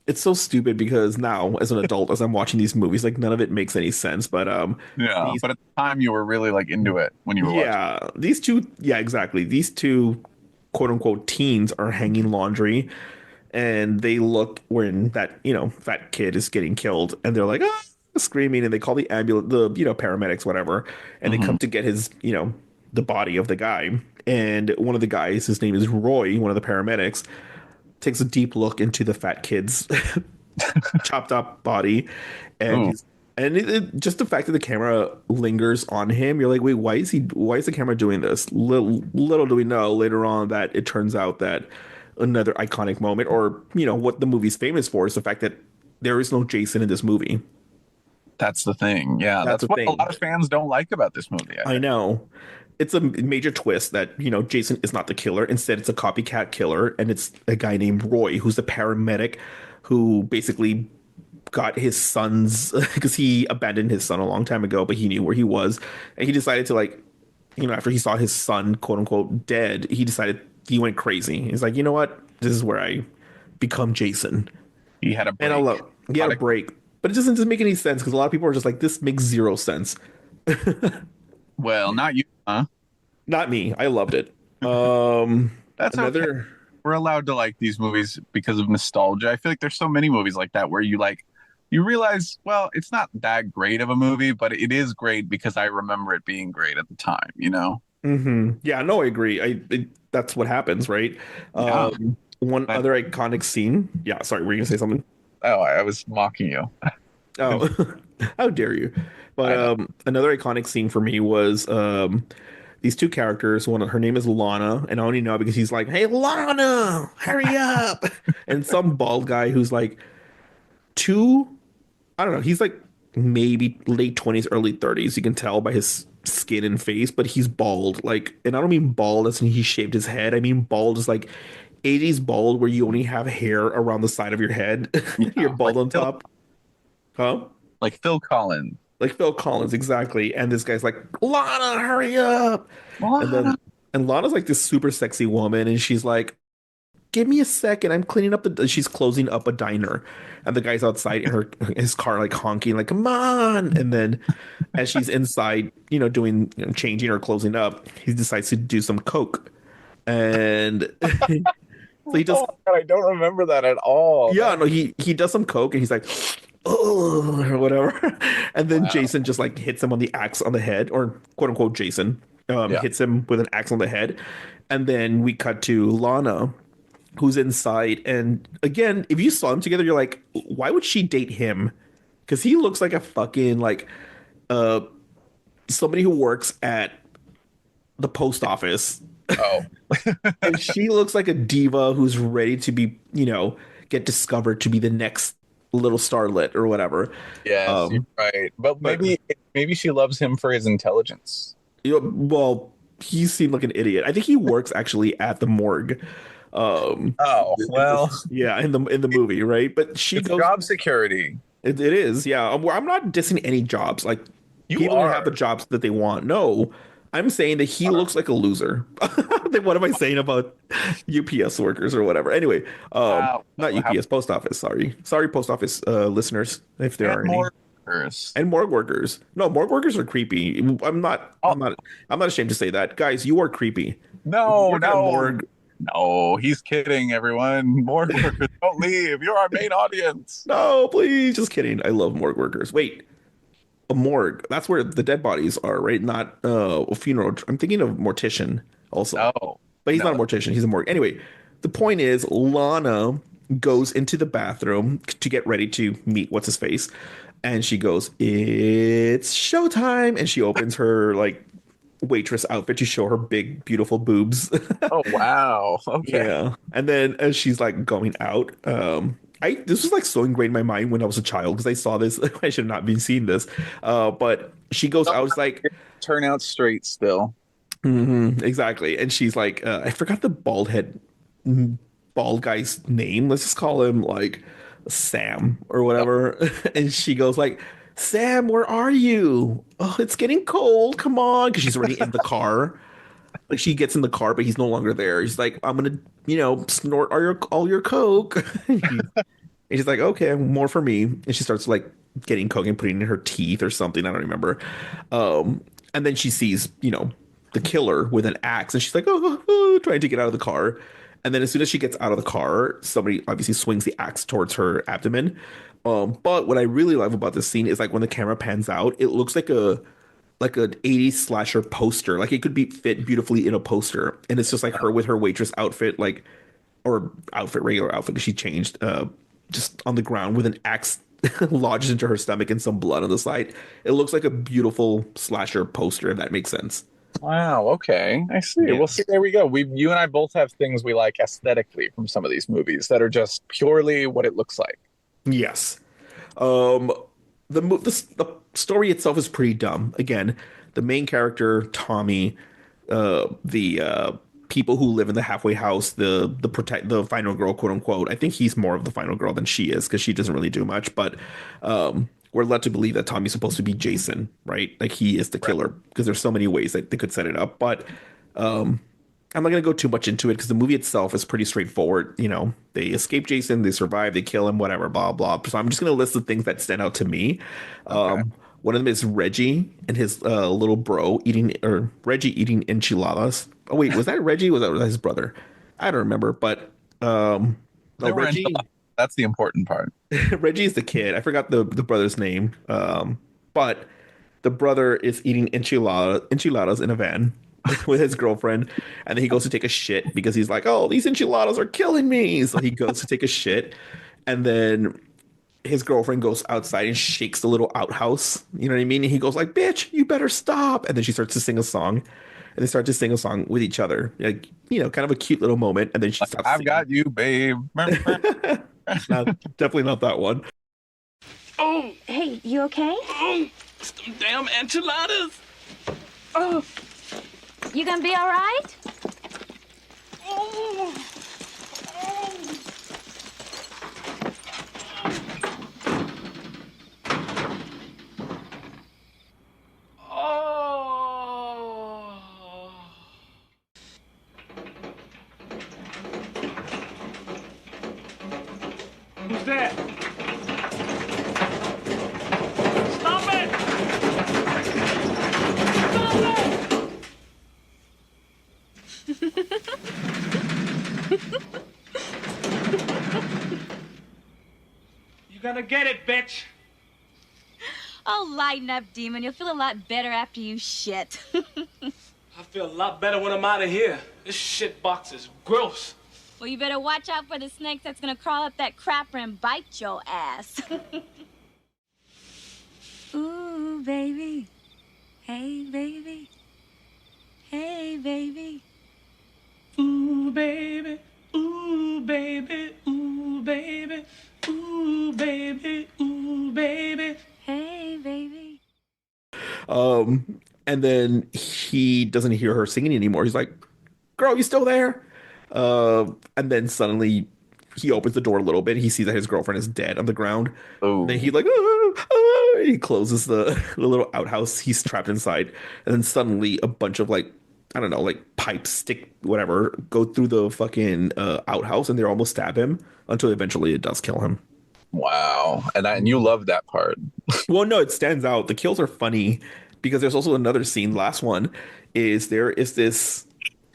it's so stupid because now as an adult, as I'm watching these movies, like none of it makes any sense. But Yeah. these But at the time, you were really like into it when you were watching. these two, yeah, exactly. These two quote unquote teens are hanging laundry and they look when that, fat kid is getting killed and they're like, ah, screaming, and they call the ambulance, the, paramedics, whatever, and they come to get his, the body of the guy. And one of the guys, his name is Roy, one of the paramedics, takes a deep look into the fat kid's chopped up body, and Ooh. just the fact that the camera lingers on him, you're like, wait, why is the camera doing this? Little do we know later on that it turns out that another iconic moment, or what the movie's famous for, is the fact that there is no Jason in this movie. That's the thing. Yeah. That's That's the what thing. a lot of fans don't like about this movie. I know. It's a major twist that, Jason is not the killer. Instead, it's a copycat killer, and it's a guy named Roy, who's the paramedic who basically got his son's, because he abandoned his son a long time ago, but he knew where he was. And he decided to, like, after he saw his son, quote unquote, dead, he decided he went crazy. He's like, you know what? This is where I become Jason. He had a And I break. love he had a break, but it just doesn't make any sense because a lot of people are just like, this makes zero sense. Well, not you, huh? Not me. I loved it. That's okay. Another. We're allowed to like these movies because of nostalgia. I feel like there's so many movies like that where you realize, well, it's not that great of a movie, but it is great because I remember it being great at the time, you know? Yeah, no, I agree. That's what happens, right? Yeah. One I, other iconic scene. Yeah, sorry, were you gonna say something? oh, I was mocking you. Oh, how dare you? But I know. another iconic scene for me was these two characters. One, her name is Lana, and I only know because he's like, "Hey, Lana, hurry up!" And some bald guy who's like two, I don't know. He's like maybe late 20s, early 30s. You can tell by his skin and face, but he's bald. Like, and I don't mean bald as in he shaved his head. I mean bald is like 80s bald where you only have hair around the side of your head. You're Yeah, bald on top. Huh? Like Phil Collins. Like Phil Collins, exactly. And this guy's like, Lana, hurry up. And What? then and Lana's like this super sexy woman, and she's like, give me a second. I'm cleaning up she's closing up a diner. And the guy's outside in his car, like honking, like, come on. And then as she's inside, doing changing or closing up, he decides to do some coke. And so he does. Oh my God, I don't remember that at all. Yeah, no, he does some coke and he's like, oh, or whatever. And then Wow. Jason just like hits him on the axe on the head, or quote unquote Jason Yeah. hits him with an axe on the head. And then we cut to Lana, who's inside. And again, if you saw them together, you're like, why would she date him? Because he looks like a fucking like uh somebody who works at the post office. Oh, And she looks like a diva who's ready to be, get discovered to be the next little starlet or whatever. yes, you're Um, right. But but maybe she loves him for his intelligence. well, he seemed like an idiot. I think he works actually at the morgue. Oh, well, Yeah, in the movie, right? But she it's goes. job security. It is, yeah. I'm not dissing any jobs. Like You people are. have the jobs that they want. No, I'm saying that he looks like a loser. Then what am I saying about UPS workers or whatever? Anyway, Wow. not UPS, post office. Sorry, post office listeners, if there And are any, more workers. and morgue workers. No, morgue workers are creepy. I'm not. Oh, I'm not ashamed to say that, guys. You are creepy. If you no, work at a no, morgue. no. He's kidding, everyone. More workers, don't leave. You're our main audience. No, please, just kidding. I love morgue workers. Wait. A morgue. That's where the dead bodies are, right? Not a funeral. I'm thinking of mortician also, No, but he's no. not a mortician. He's a morgue. Anyway, the point is, Lana goes into the bathroom to get ready to meet what's his face, and she goes, "It's showtime!" And she opens her like waitress outfit to show her big, beautiful boobs. Oh, wow. Okay. Yeah. And then as she's like going out, this was like so ingrained in my mind when I was a child because I saw this. I should not be seeing this. But she goes out, it's like, Turn out straight still. exactly. And she's like, I forgot the bald guy's name. Let's just call him like Sam or whatever. And she goes like, Sam, where are you? Oh, it's getting cold. Come on. Because she's already in the car. Like she gets in the car, but he's no longer there. He's like, I'm gonna, snort all your coke. And she's like, okay, more for me. And she starts like getting coke and putting it in her teeth or something. I don't remember. And then she sees, the killer with an axe, and she's like, trying to get out of the car. And then as soon as she gets out of the car, somebody obviously swings the axe towards her abdomen. But what I really love about this scene is like when the camera pans out, it looks like an 80s slasher poster. Like it could be fit beautifully in a poster. And it's just like her with her waitress outfit, like, or regular outfit because she changed, just on the ground with an axe lodged into her stomach and some blood on the side. It looks like a beautiful slasher poster, if that makes sense. Wow. Okay. I see. Yeah. Well, see, there we go. You and I both have things we like aesthetically from some of these movies that are just purely what it looks like. Yes. The story itself is pretty dumb. Again, the main character, Tommy, the people who live in the halfway house, the final girl, quote unquote. I think he's more of the final girl than she is because she doesn't really do much. But we're led to believe that Tommy's supposed to be Jason, right? Like he is the killer because there's so many ways that they could set it up. But I I'm not gonna go too much into it because the movie itself is pretty straightforward. They escape Jason, they survive, they kill him, whatever, blah blah. So I'm just gonna list the things that stand out to me. Okay. One of them is Reggie and his little bro Reggie eating enchiladas. Oh wait, was that Reggie? Was that his brother? I don't remember, but no, They were Reggie. enchiladas. That's the important part. Reggie is the kid. I forgot the brother's name. But the brother is eating enchiladas in a van with his girlfriend, and then he goes to take a shit because he's like, "Oh, these enchiladas are killing me." So he goes to take a shit, and then his girlfriend goes outside and shakes the little outhouse. You know what I mean? And he goes like, "Bitch, you better stop!" And then she starts to sing a song, and they start to sing a song with each other, like kind of a cute little moment. And then she stops I've singing. got you, babe. Definitely not that one. Oh, Hey, you okay? oh, some damn enchiladas. Oh, you gonna be all right? Oh, oh. Oh. Who's that? Stop it! You're gonna get it, bitch. Oh, lighten up, Demon. You'll feel a lot better after you shit. I feel a lot better when I'm out of here. This shit box is gross. Well, you better watch out for the snake that's gonna crawl up that crapper and bite your ass. Ooh, baby. Hey, baby. Hey, baby. Ooh, baby. Ooh, baby. Ooh, baby. Ooh, baby. Ooh, baby. Hey, baby. And then he doesn't hear her singing anymore. He's like, "Girl, you still there?" And then suddenly he opens the door a little bit. He sees that his girlfriend is dead on the ground. And Oh, then he like, "Ah, ah," he closes the little outhouse. He's trapped inside. And then suddenly a bunch of like, I don't know, like pipes, stick, whatever, go through the fucking outhouse, and they almost stab him until eventually it does kill him. wow. And you love that part. Well, no, it stands out. The kills are funny because there's also another scene. Last one is there is this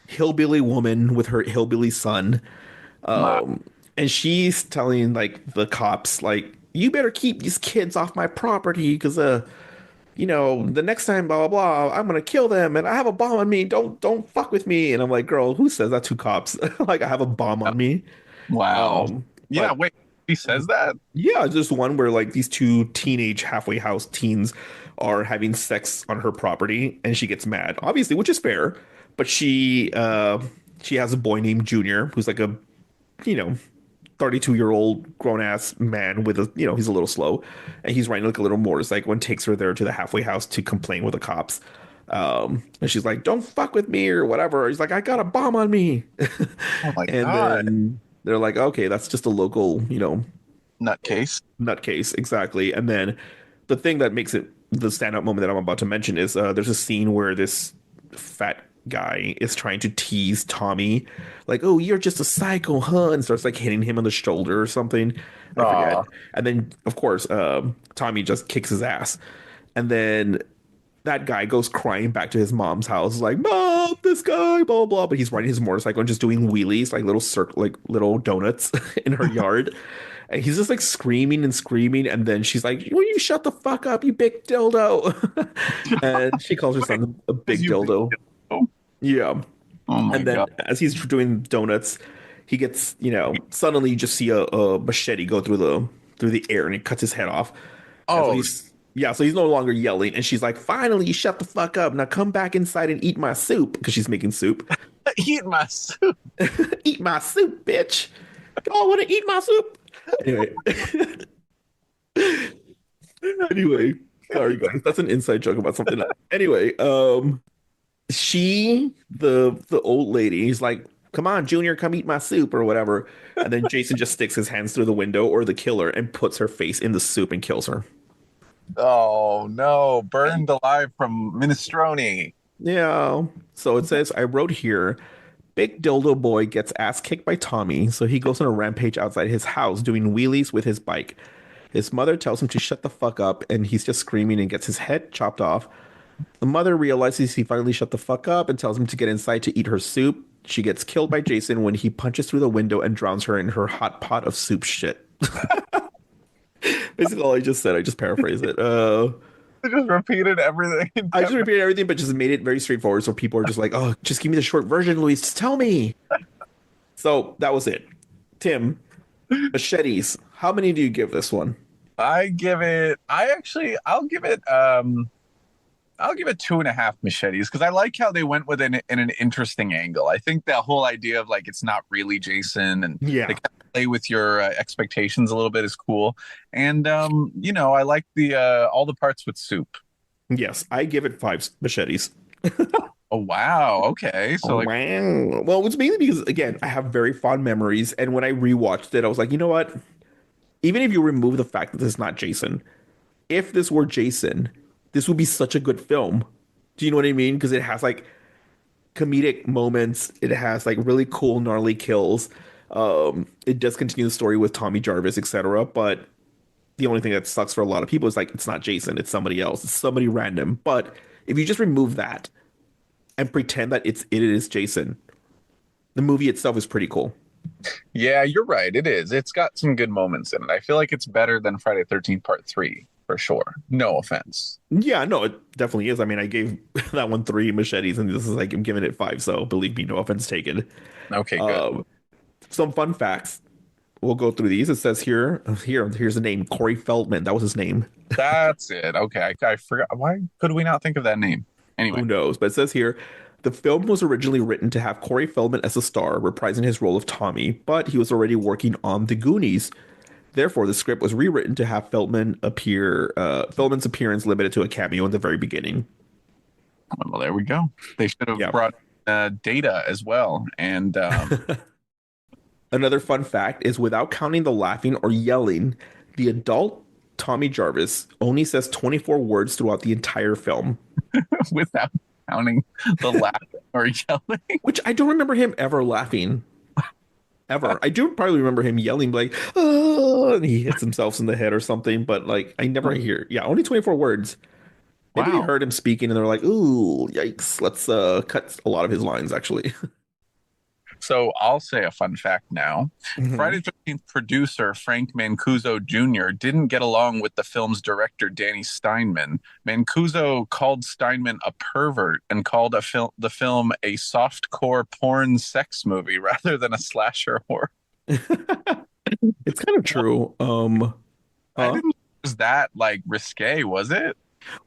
hillbilly woman with her hillbilly son, My, and she's telling like the cops like, "You better keep these kids off my property because the next time blah blah blah, I'm gonna kill them and I have a bomb on me. Don't fuck with me." And I'm like, "Girl, who says that to cops? Like I have a bomb on me." wow. Yeah, But wait. He says that? yeah, just one where like these two teenage halfway house teens are having sex on her property and she gets mad, obviously, which is fair. But she has a boy named Junior who's like a, you know, 32-year-old grown ass man with he's a little slow and he's riding like a little motorcycle and takes her there to the halfway house to complain with the cops. And she's like, "Don't fuck with me," or whatever. He's like, "I got a bomb on me." Oh my And God. then they're like, "Okay, that's just a local, Nutcase. nutcase." Exactly. And then the thing that makes it the standout moment that I'm about to mention is there's a scene where this fat guy is trying to tease Tommy, like, "Oh, you're just a psycho, huh?" And starts like hitting him on the shoulder or something. I forget. Aw. And then, of course, Tommy just kicks his ass. And then that guy goes crying back to his mom's house, like, "Mom, this guy, blah blah." But he's riding his motorcycle and just doing wheelies, like little like little donuts in her yard. And he's just like screaming and screaming. And then she's like, "Will you shut the fuck up, you big dildo?" And she calls her son a big You big dildo. dildo. Yeah. Oh my And then God. as he's doing donuts, he gets, suddenly you just see a machete go through the air and it cuts his head off. And so Oh, he's no longer yelling. And she's like, "Finally, you shut the fuck up. Now come back inside and eat my soup," because she's making soup. eat my soup. "Eat my soup, bitch. Y'all want to eat my soup?" Anyway. Anyway, sorry guys. That's an inside joke about something else. Anyway, the old lady is like, "Come on, Junior, come eat my soup," or whatever. And then Jason just sticks his hands through the window, or the killer, and puts her face in the soup and kills her. Oh no, burned alive from minestrone. Yeah. So it says, I wrote here, Big Dildo Boy gets ass kicked by Tommy, so he goes on a rampage outside his house doing wheelies with his bike. His mother tells him to shut the fuck up, and he's just screaming and gets his head chopped off. The mother realizes he finally shut the fuck up and tells him to get inside to eat her soup. She gets killed by Jason when he punches through the window and drowns her in her hot pot of soup shit. Basically, all I just said, I just paraphrase it. I just repeated everything. I just repeated everything, but just made it very straightforward. So people are just like, oh, just give me the short version, Luis. Just tell me. So that was it. Tim, machetes. How many do you give this one? I'll give it 2.5 machetes because I like how they went with it in an interesting angle. I think that whole idea of like it's not really Jason and Yeah. they kind of play with your expectations a little bit is cool. And I like the all the parts with soup. Yes, I give it 5 machetes. Oh wow, okay. So like Wow. Well, it's mainly because, again, I have very fond memories. And when I rewatched it, I was like, you know what? Even if you remove the fact that this is not Jason, if this were Jason, this would be such a good film. Do you know what I mean? Because it has like comedic moments. It has like really cool, gnarly kills. It does continue the story with Tommy Jarvis, etc. But the only thing that sucks for a lot of people is like it's not Jason, it's somebody else, it's somebody random. But if you just remove that and pretend that it is Jason, the movie itself is pretty cool. yeah, you're right. It is. It's got some good moments in it. I feel like it's better than Friday the 13th Part 3 for sure. No offense. Yeah, no, it definitely is. I mean, I gave that one 3 machetes, and this is like I'm giving it 5. So believe me, no offense taken. Okay, good. Some fun facts. We'll go through these. It says here's the name, Corey Feldman. That was his name. That's it. Okay, I forgot. Why could we not think of that name? Anyway, Who knows? But it says here, the film was originally written to have Corey Feldman as the star, reprising his role of Tommy, but he was already working on The Goonies. Therefore, the script was rewritten to have Feldman's appearance limited to a cameo in the very beginning. well, there we go. They should have Yeah. brought Data as well. And Another fun fact is without counting the laughing or yelling, the adult Tommy Jarvis only says 24 words throughout the entire film, without counting the laugh or yelling. which I don't remember him ever laughing. Ever. I do probably remember him yelling like, oh, and he hits himself in the head or something, but like I never hear. Yeah, only 24 words. Maybe they Wow. heard him speaking and they're like, ooh, yikes, let's cut a lot of his lines actually. So I'll say a fun fact now. Mhm. Friday the 13th producer Frank Mancuso Jr. didn't get along with the film's director Danny Steinman. Mancuso called Steinman a pervert and called the film a softcore porn sex movie rather than a slasher horror. It's kind of true. I Huh? didn't was that like risque, was it?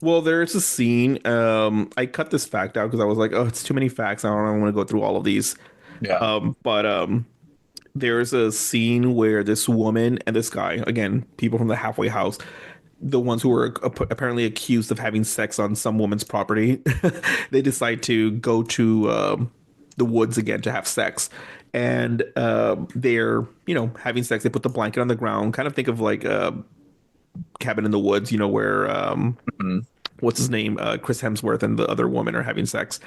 Well, there's a scene. I cut this fact out because I was like, oh, it's too many facts. I don't want to go through all of these. Yeah. But there's a scene where this woman and this guy, again, people from the halfway house, the ones who were apparently accused of having sex on some woman's property, they decide to go to the woods again to have sex. And they're, having sex. They put the blanket on the ground. Kind of think of like a cabin in the woods, where Mhm. what's his name? Chris Hemsworth and the other woman are having sex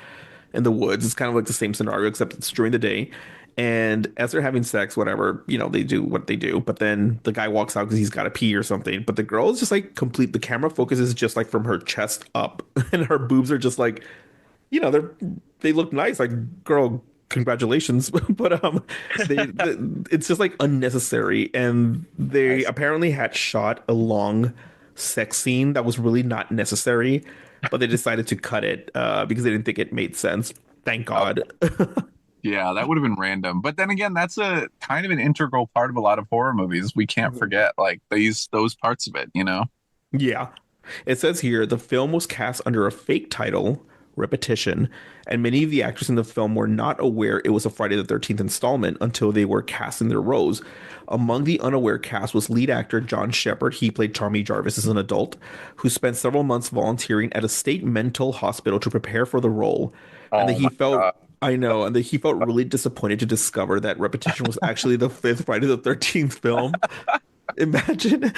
in the woods. It's kind of like the same scenario, except it's during the day. And as they're having sex, whatever, they do what they do. But then the guy walks out because he's got to pee or something. But the girl is just like complete. The camera focuses just like from her chest up, and her boobs are just like, they look nice. Like, girl, congratulations. But it's just like unnecessary. And they apparently had shot a long sex scene that was really not necessary, but they decided to cut it because they didn't think it made sense. Thank God. Yeah, that would have been random. But then again, that's a kind of an integral part of a lot of horror movies. We can't forget like those parts of it. Yeah. It says here the film was cast under a fake title, Repetition, and many of the actors in the film were not aware it was a Friday the 13th installment until they were cast in their roles. Among the unaware cast was lead actor John Shepard. He played Tommy Jarvis as an adult who spent several months volunteering at a state mental hospital to prepare for the role. And Oh that he my felt God. I know, and that he felt really disappointed to discover that Repetition was actually the fifth Friday the 13th film. Imagine.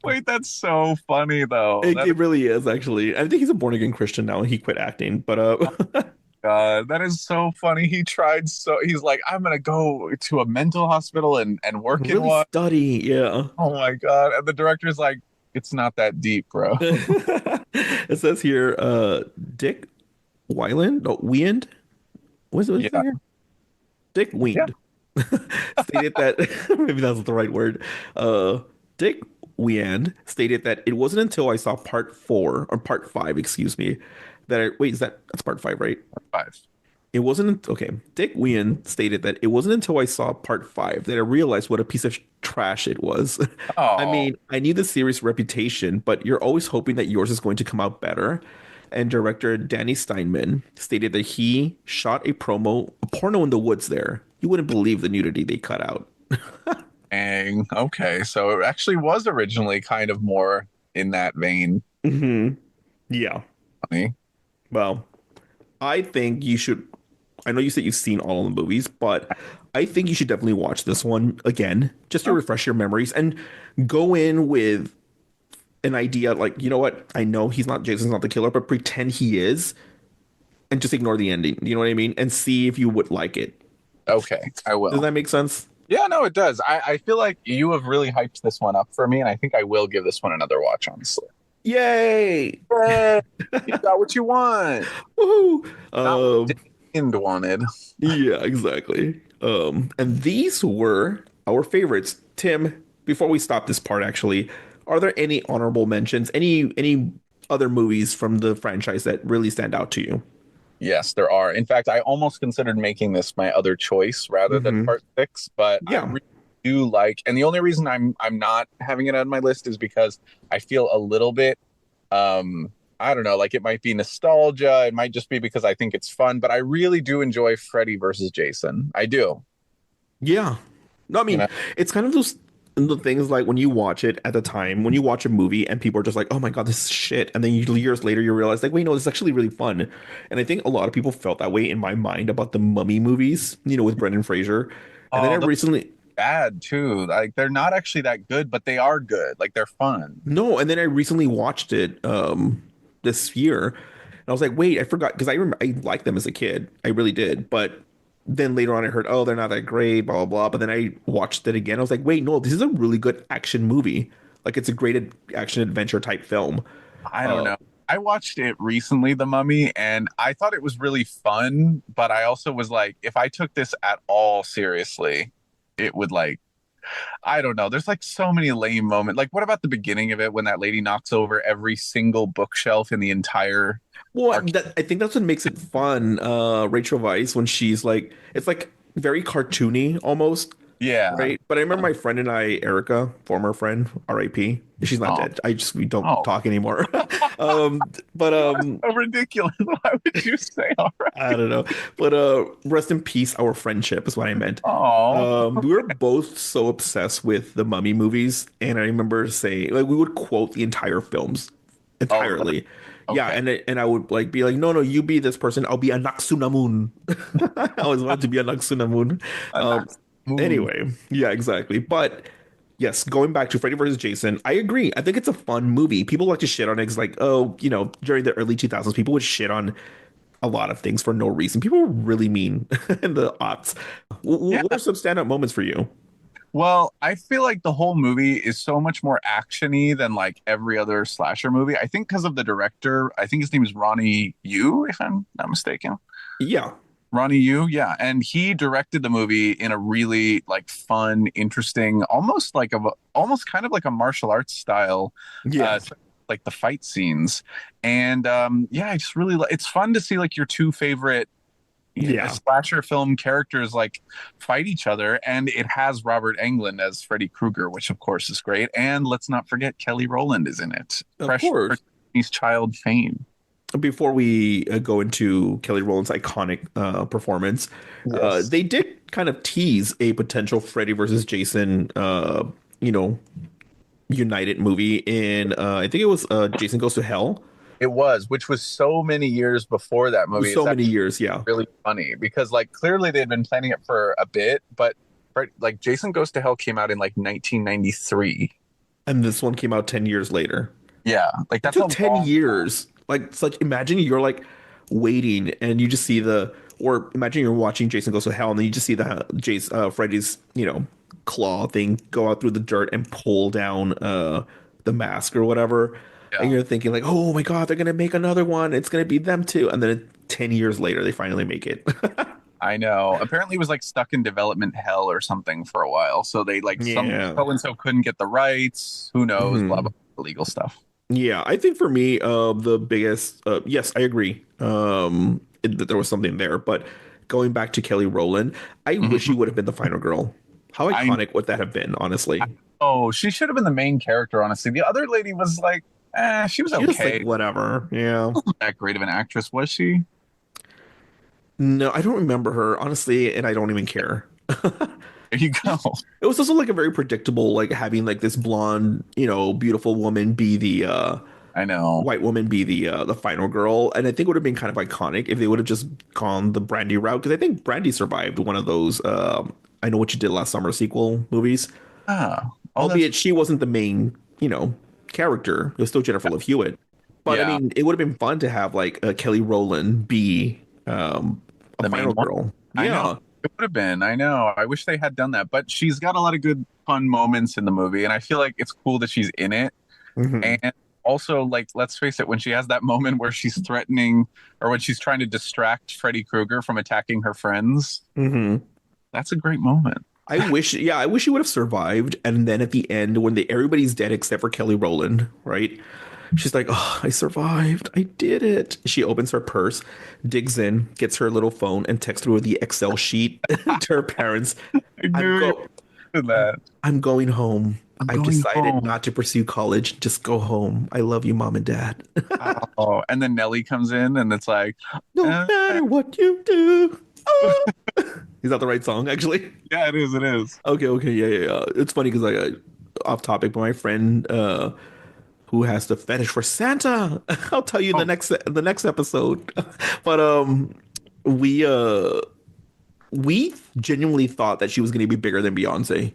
Wait, that's so funny though. It really is actually. I think he's a born again Christian now and he quit acting. But That is so funny. He's like, I'm gonna go to a mental hospital and work in Really one. study, yeah. Oh my God. And the director's like, it's not that deep, bro. It says here, Dick Wyland, no, Wiend. What's it Yeah. here? Dick Yeah. Wiend stated that maybe that's the right word. Dick Wiend stated that it wasn't until I saw part four or part five, excuse me, that I wait, that's part five, right? Five. It wasn't okay. Dick Wien stated that it wasn't until I saw part five that I realized what a piece of trash it was. I Oh, mean, I knew the series' reputation, but you're always hoping that yours is going to come out better. And director Danny Steinman stated that he shot a porno in the woods there. You wouldn't believe the nudity they cut out. dang. Okay. So it actually was originally kind of more in that vein. Hmm. Yeah. Funny. Well, I think you should. I know you said you've seen all of the movies, but I think you should definitely watch this one again just to Oh, refresh your memories and go in with an idea like, you know what? I know Jason's not the killer, but pretend he is and just ignore the ending. You know what I mean? And see if you would like it. okay. I Does will. that make sense? Yeah, no, it does. I feel like you have really hyped this one up for me, and I think I will give this one another watch, honestly. Yay! Yay! You got what you want. Woohoo! Not what Dane wanted. Yeah, exactly. And these were our favorites. Tim, before we stop this part, actually, are there any honorable mentions? Any other movies from the franchise that really stand out to you? Yes, there are. In fact, I almost considered making this my other choice rather than Hmm. part six, but I Yeah. really do like, and the only reason I'm not having it on my list is because I feel a little bit, I don't know, like it might be nostalgia, it might just be because I think it's fun, but I really do enjoy Freddy versus Jason. I do, Yeah. No, I you mean, know. it's kind of those the things like when you watch it at the time, when you watch a movie and people are just like, "Oh my God, this is shit," and then years later you realize like, "Wait, no, this is actually really fun." And I think a lot of people felt that way in my mind about the Mummy movies, with Brendan Fraser. And then I Oh, those recently bad too. Like they're not actually that good, but they are good. Like they're fun. No, and then I recently watched it this year, and I was like, wait, I forgot because I remember I liked them as a kid, I really did. But then later on, I heard, oh, they're not that great, blah blah blah. But then I watched it again. I was like, wait, no, this is a really good action movie. Like it's a great action adventure type film. I don't Uh, know. I watched it recently, The Mummy, and I thought it was really fun, but I also was like, if I took this at all seriously, it would like, I don't know. There's like so many lame moments. Like, what about the beginning of it when that lady knocks over every single bookshelf in the entire well, arcade? I think that's what makes it fun. Rachel Weisz when she's like, it's like very cartoony almost. Yeah. Right. But I remember my friend and I, Erica, former friend, RIP. She's not Oh, dead. We don't oh, talk anymore. But so ridiculous. Why would you say all I right? don't know. But rest in peace, our friendship is what I meant. Oh, We were both so obsessed with the Mummy movies, and I remember saying like we would quote the entire films oh, entirely. Yeah, okay. and I would like be like, no, no, you be this person. I'll be a Naxunamun. I always wanted to be a Naxunamun. A Um, Knox Moon. anyway, yeah, exactly. But yes, going back to Freddy versus Jason, I agree. I think it's a fun movie. People like to shit on it 'cause like, oh, during the early 2000s, people would shit on a lot of things for no reason. People were really mean in the aughts. Yeah. What are some standout moments for you? Well, I feel like the whole movie is so much more actiony than like every other slasher movie. I think because of the director. I think his name is Ronnie Yu, if I'm not mistaken. Yeah, Ronnie Yu, yeah, and he directed the movie in a really like fun, interesting, almost kind of like a martial arts style, yeah, like the fight scenes, and yeah, I just really it's fun to see like your two favorite yeah. slasher film characters like fight each other, and it has Robert Englund as Freddy Krueger, which of course is great, and let's not forget Kelly Rowland is in it, Of fresh for course. Destiny's Child fame. Before we go into Kelly Rowland's iconic performance, Yes, they did kind of tease a potential Freddy versus Jason, you know, United movie in I think it was Jason Goes to Hell. it was, which was so many years before that movie. It's So many actually years, yeah. really funny because like clearly they'd been planning it for a bit, but like Jason Goes to Hell came out in like 1993. And this one came out 10 years later. Yeah, like It that's a took 10 long. years. Like such imagine you're like waiting, and you just see or imagine you're watching Jason Goes to Hell, and then you just see Freddy's, claw thing go out through the dirt and pull down the mask or whatever. And Yeah. you're thinking like, oh my God, they're gonna make another one. It's gonna be them too. And then 10 years later, they finally make it. I know. Apparently, it was like stuck in development hell or something for a while. So they like some Yeah. so and so couldn't get the rights. Who knows? Blah blah. Legal stuff. Yeah, I think for me, the biggest, yes, I agree, that there was something there. But going back to Kelly Rowland, I wish she would have been the final girl. How I iconic would that have been, honestly? Oh, she should have been the main character. Honestly, the other lady was like, she was She was okay. like, whatever. Yeah. Wasn't that great of an actress, was she? No, I don't remember her, honestly, and I don't even care. There you go. It was also like a very predictable, like having like this blonde, beautiful woman be the I know. white woman be the final girl, and I think it would have been kind of iconic if they would have just gone the Brandy route, because I think Brandy survived one of those I Know What You Did Last Summer sequel movies, Ah, albeit she wasn't the main character. It was still Jennifer Love Hewitt, but Yeah. I mean, it would have been fun to have like Kelly Rowland be a The main final one? girl. I Yeah. know. It would have been. I know. I wish they had done that. But she's got a lot of good, fun moments in the movie. And I feel like it's cool that she's in it. Mhm. And also, like, let's face it, when she has that moment where she's threatening or when she's trying to distract Freddy Krueger from attacking her friends, Mhm. that's a great moment. I wish he would have survived. And then at the end, when everybody's dead except for Kelly Rowland, right? She's like, "Oh, I survived. I did it." She opens her purse, digs in, gets her little phone, and texts through the Excel sheet to her parents. I knew you did that. I'm going home. I've going decided home." not to pursue college. Just go home. I love you, Mom and Dad. Oh, and then Nelly comes in and it's like, No uh, matter what you do. Oh. Is that the right song, actually? yeah, it is. It is. Okay, yeah. It's funny because off topic, but my friend who has the fetish for Santa. I'll tell you in the next episode. But we genuinely thought that she was going to be bigger than Beyonce,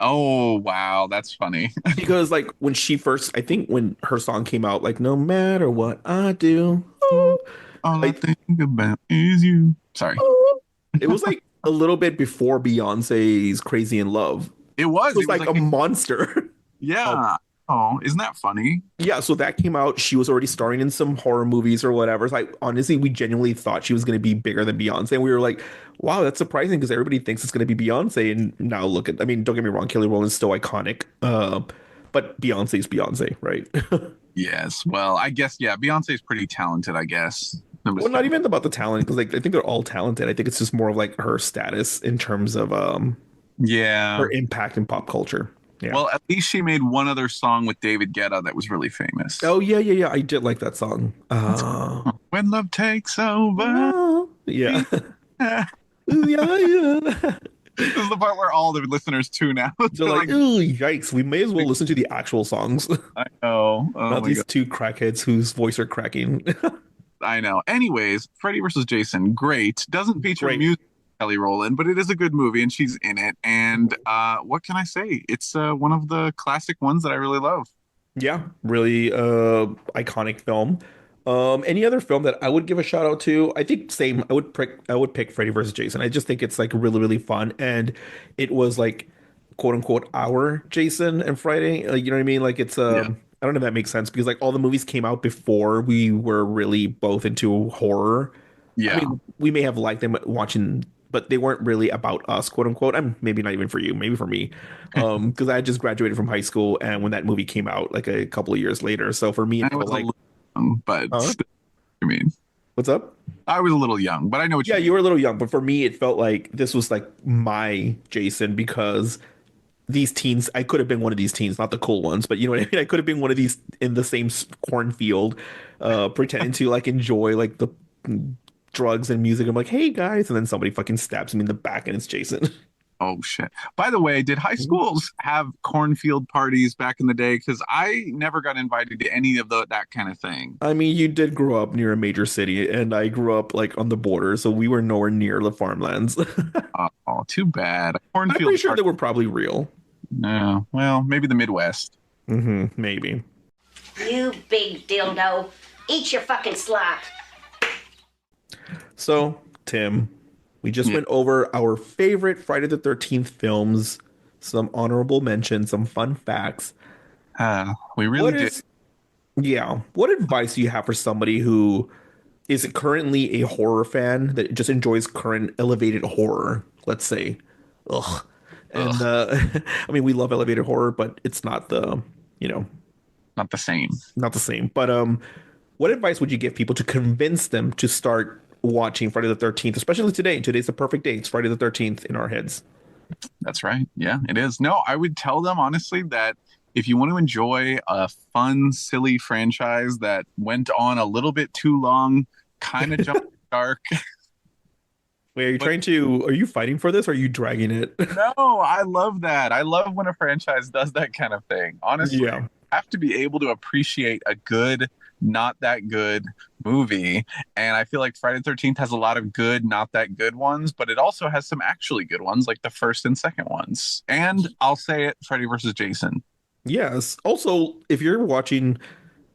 Oh, wow. That's funny. because like when she first, I think when her song came out, like no matter what I do, oh, All I think about is you. Sorry. oh, it was like a little bit before Beyonce's Crazy in Love. It was. It was It was like a monster. yeah. Oh, isn't that funny? Yeah, so that came out. She was already starring in some horror movies or whatever. It's like, honestly, we genuinely thought she was going to be bigger than Beyonce. And we were like, wow, that's surprising because everybody thinks it's going to be Beyonce. And now look at, I mean, don't get me wrong, Kelly Rowland's still iconic. But Beyonce's Beyonce, right? Yes. Well, I guess, yeah, Beyonce's pretty talented, I guess. Well, not even about the talent, because like I think they're all talented. I think it's just more of like her status in terms of Yeah. her impact in pop culture. Yeah. Well, at least she made one other song with David Guetta that was really famous. Oh yeah. I did like that song. When Love Takes Over. Yeah. Yeah. Ooh, yeah. This is the part where all the listeners tune out. They're like, ooh, yikes. We may as well listen to the actual songs, I know. Oh not my these God. two crackheads whose voice are cracking. I know. Anyways, Freddy vs. Jason, great. Doesn't feature Great. music by Kelly Rowland, but it is a good movie and she's in it. And what can I say? It's one of the classic ones that I really love. Yeah, really iconic film. Any other film that I would give a shout out to? I think same. I would pick Freddy vs. Jason. I just think it's like really, really fun, and it was like quote unquote our Jason and Friday. Like, you know what I mean? Like it's Yeah. I don't know if that makes sense because like all the movies came out before we were really both into horror. Yeah. I mean, we may have liked them watching, but they weren't really about us, quote unquote. I'm maybe not even for you, maybe for me, because I had just graduated from high school, and when that movie came out, like a couple of years later, so for me, it I felt was like, a little young, but Huh? still, I mean, what's up? I was a little young, but I know what Yeah, you you were a little young, but for me, it felt like this was like my Jason because these teens, I could have been one of these teens, not the cool ones, but you know what I mean? I could have been one of these in the same cornfield, pretending to like enjoy like the drugs and music. I'm like, hey guys, and then somebody fucking stabs me in the back and it's Jason. Oh shit. By the way, did high schools have cornfield parties back in the day? Because I never got invited to any of that kind of thing. I mean, you did grow up near a major city, and I grew up like on the border, so we were nowhere near the farmlands. Oh, too bad. I'm Cornfield pretty sure party. they were probably real. No, well, maybe the Midwest. Maybe. You big dildo. Eat your fucking slot. So, Tim, we just went over our favorite Friday the 13th films, some honorable mentions, some fun facts. We really What did. is, yeah, what advice do you have for somebody who is currently a horror fan that just enjoys current elevated horror, let's say? Ugh. And, Ugh, I mean, we love elevated horror, but it's not you know, not the same. not the same. But, what advice would you give people to convince them to start watching Friday the 13th, especially today? Today's the perfect day. It's Friday the 13th in our heads. That's right. Yeah, it is. No, I would tell them honestly that if you want to enjoy a fun, silly franchise that went on a little bit too long, kind of jumped dark. Wait, But are you fighting for this or are you dragging it? no, I love that. I love when a franchise does that kind of thing. Honestly, Yeah. you have to be able to appreciate a good, not that good movie. And I feel like Friday the 13th has a lot of good, not that good ones, but it also has some actually good ones, like the first and second ones. And I'll say it, Freddy versus Jason. Yes. Also, if you're watching,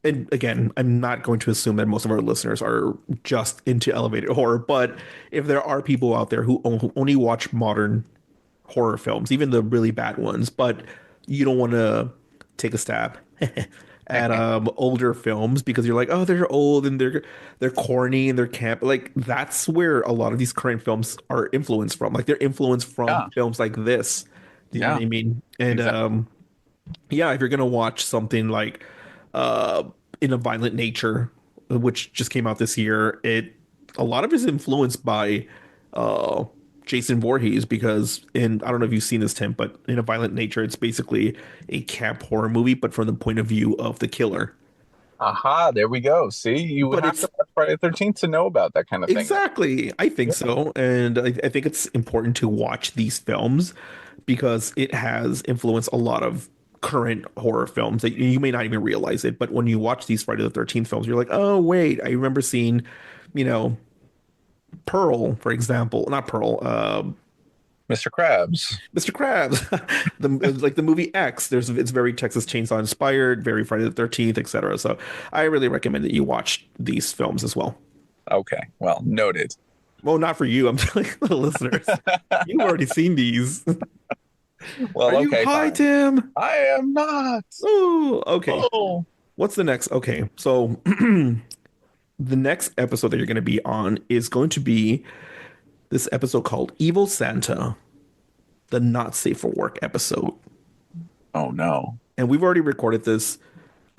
and again, I'm not going to assume that most of our listeners are just into elevated horror, but if there are people out there who only watch modern horror films, even the really bad ones, but you don't want to take a stab at older films because you're like, oh, they're old and they're corny and they're camp. Like that's where a lot of these current films are influenced from. Like they're influenced from Yeah, films like this. Do you know yeah, what I mean? And exactly. yeah, if you're gonna watch something like uh in a violent nature, which just came out this year, it a lot of it is influenced by uh Jason Voorhees because in I don't know if you've seen this, Tim, but in a violent nature, it's basically a camp horror movie, but from the point of view of the killer. Aha, there we go. See, you But have to it's watch Friday the 13th to know about that kind of thing. exactly, I think so, and I think it's important to watch these films because it has influenced a lot of current horror films that you may not even realize it. But when you watch these Friday the 13th films, you're like, oh wait, I remember seeing, you know, Pearl, for example, not Pearl, Mr. Krabs. Mr. Krabs, the like the movie X. It's very Texas Chainsaw inspired, very Friday the 13th, etc. So I really recommend that you watch these films as well. Okay, well, noted. Well, not for you. I'm telling the listeners. You've already seen these. Are Well, you okay, high, fine. Tim? I am not. Oh, okay. Oh, What's the next? Okay, so the next episode that you're going to be on is going to be this episode called Evil Santa, the not safe for work episode. oh no. And we've already recorded this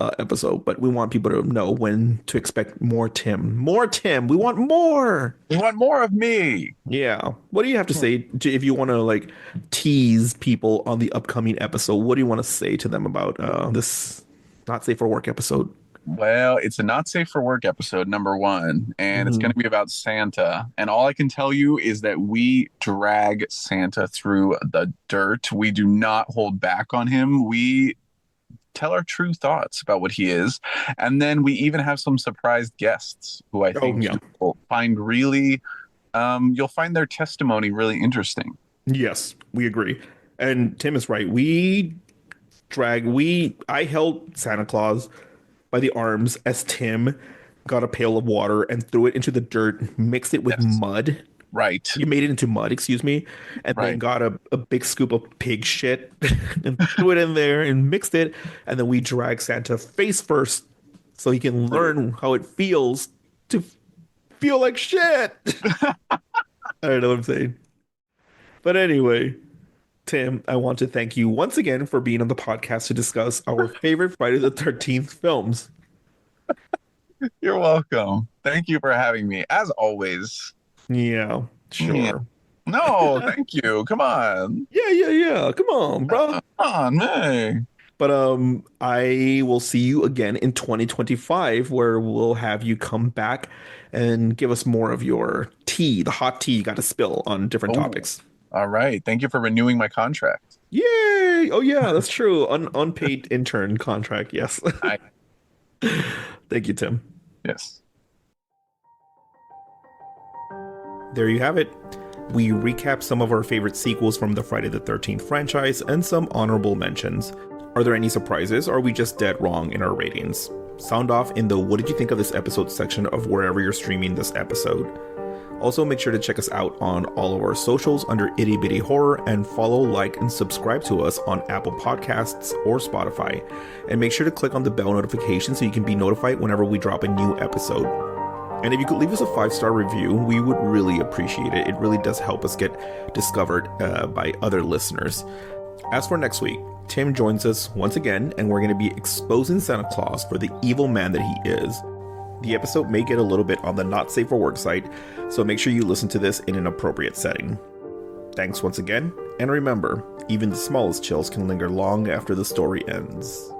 episode, but we want people to know when to expect more Tim. More Tim. We want more. You want more of me? Yeah. What do you have to say if you want to like tease people on the upcoming episode? What do you want to say to them about this not safe for work episode? Well, it's a not safe for work episode number one, and it's going Mhm. to be about Santa. And all I can tell you is that we drag Santa through the dirt. We do not hold back on him. We tell our true thoughts about what he is. And then we even have some surprised guests who I Oh think yeah. you'll find you'll find their testimony really interesting. Yes, we agree. And Tim is right. I held Santa Claus by the arms as Tim got a pail of water and threw it into the dirt, mixed it with Yes. mud. Right. You made it into mud, excuse me, and then Right. got a big scoop of pig shit and threw it in there and mixed it. And then we dragged Santa face first so he can learn how it feels to feel like shit. I don't know what I'm saying. But anyway, Tim, I want to thank you once again for being on the podcast to discuss our favorite Friday the 13th films. You're welcome. Thank you for having me, as always. Yeah, Yeah. sure. No, thank you. Come on. Yeah. Come on, bro. Come on, hey. But I will see you again in 2025 where we'll have you come back and give us more of your tea, the hot tea you got to spill on different Oh, topics. all right. Thank you for renewing my contract. Yay! Oh yeah, that's true. Unpaid intern contract. Yes. I Thank you, Tim. yes. There you have it. We recap some of our favorite sequels from the Friday the 13th franchise and some honorable mentions. Are there any surprises or are we just dead wrong in our ratings? Sound off in the what did you think of this episode section of wherever you're streaming this episode. Also, make sure to check us out on all of our socials under Itty Bitty Horror, and follow, like, and subscribe to us on Apple Podcasts or Spotify. And make sure to click on the bell notification so you can be notified whenever we drop a new episode. And if you could leave us a 5-star review, we would really appreciate it. It really does help us get discovered by other listeners. As for next week, Tim joins us once again, and we're going to be exposing Santa Claus for the evil man that he is. The episode may get a little bit on the not safe for work side, so make sure you listen to this in an appropriate setting. Thanks once again, and remember, even the smallest chills can linger long after the story ends.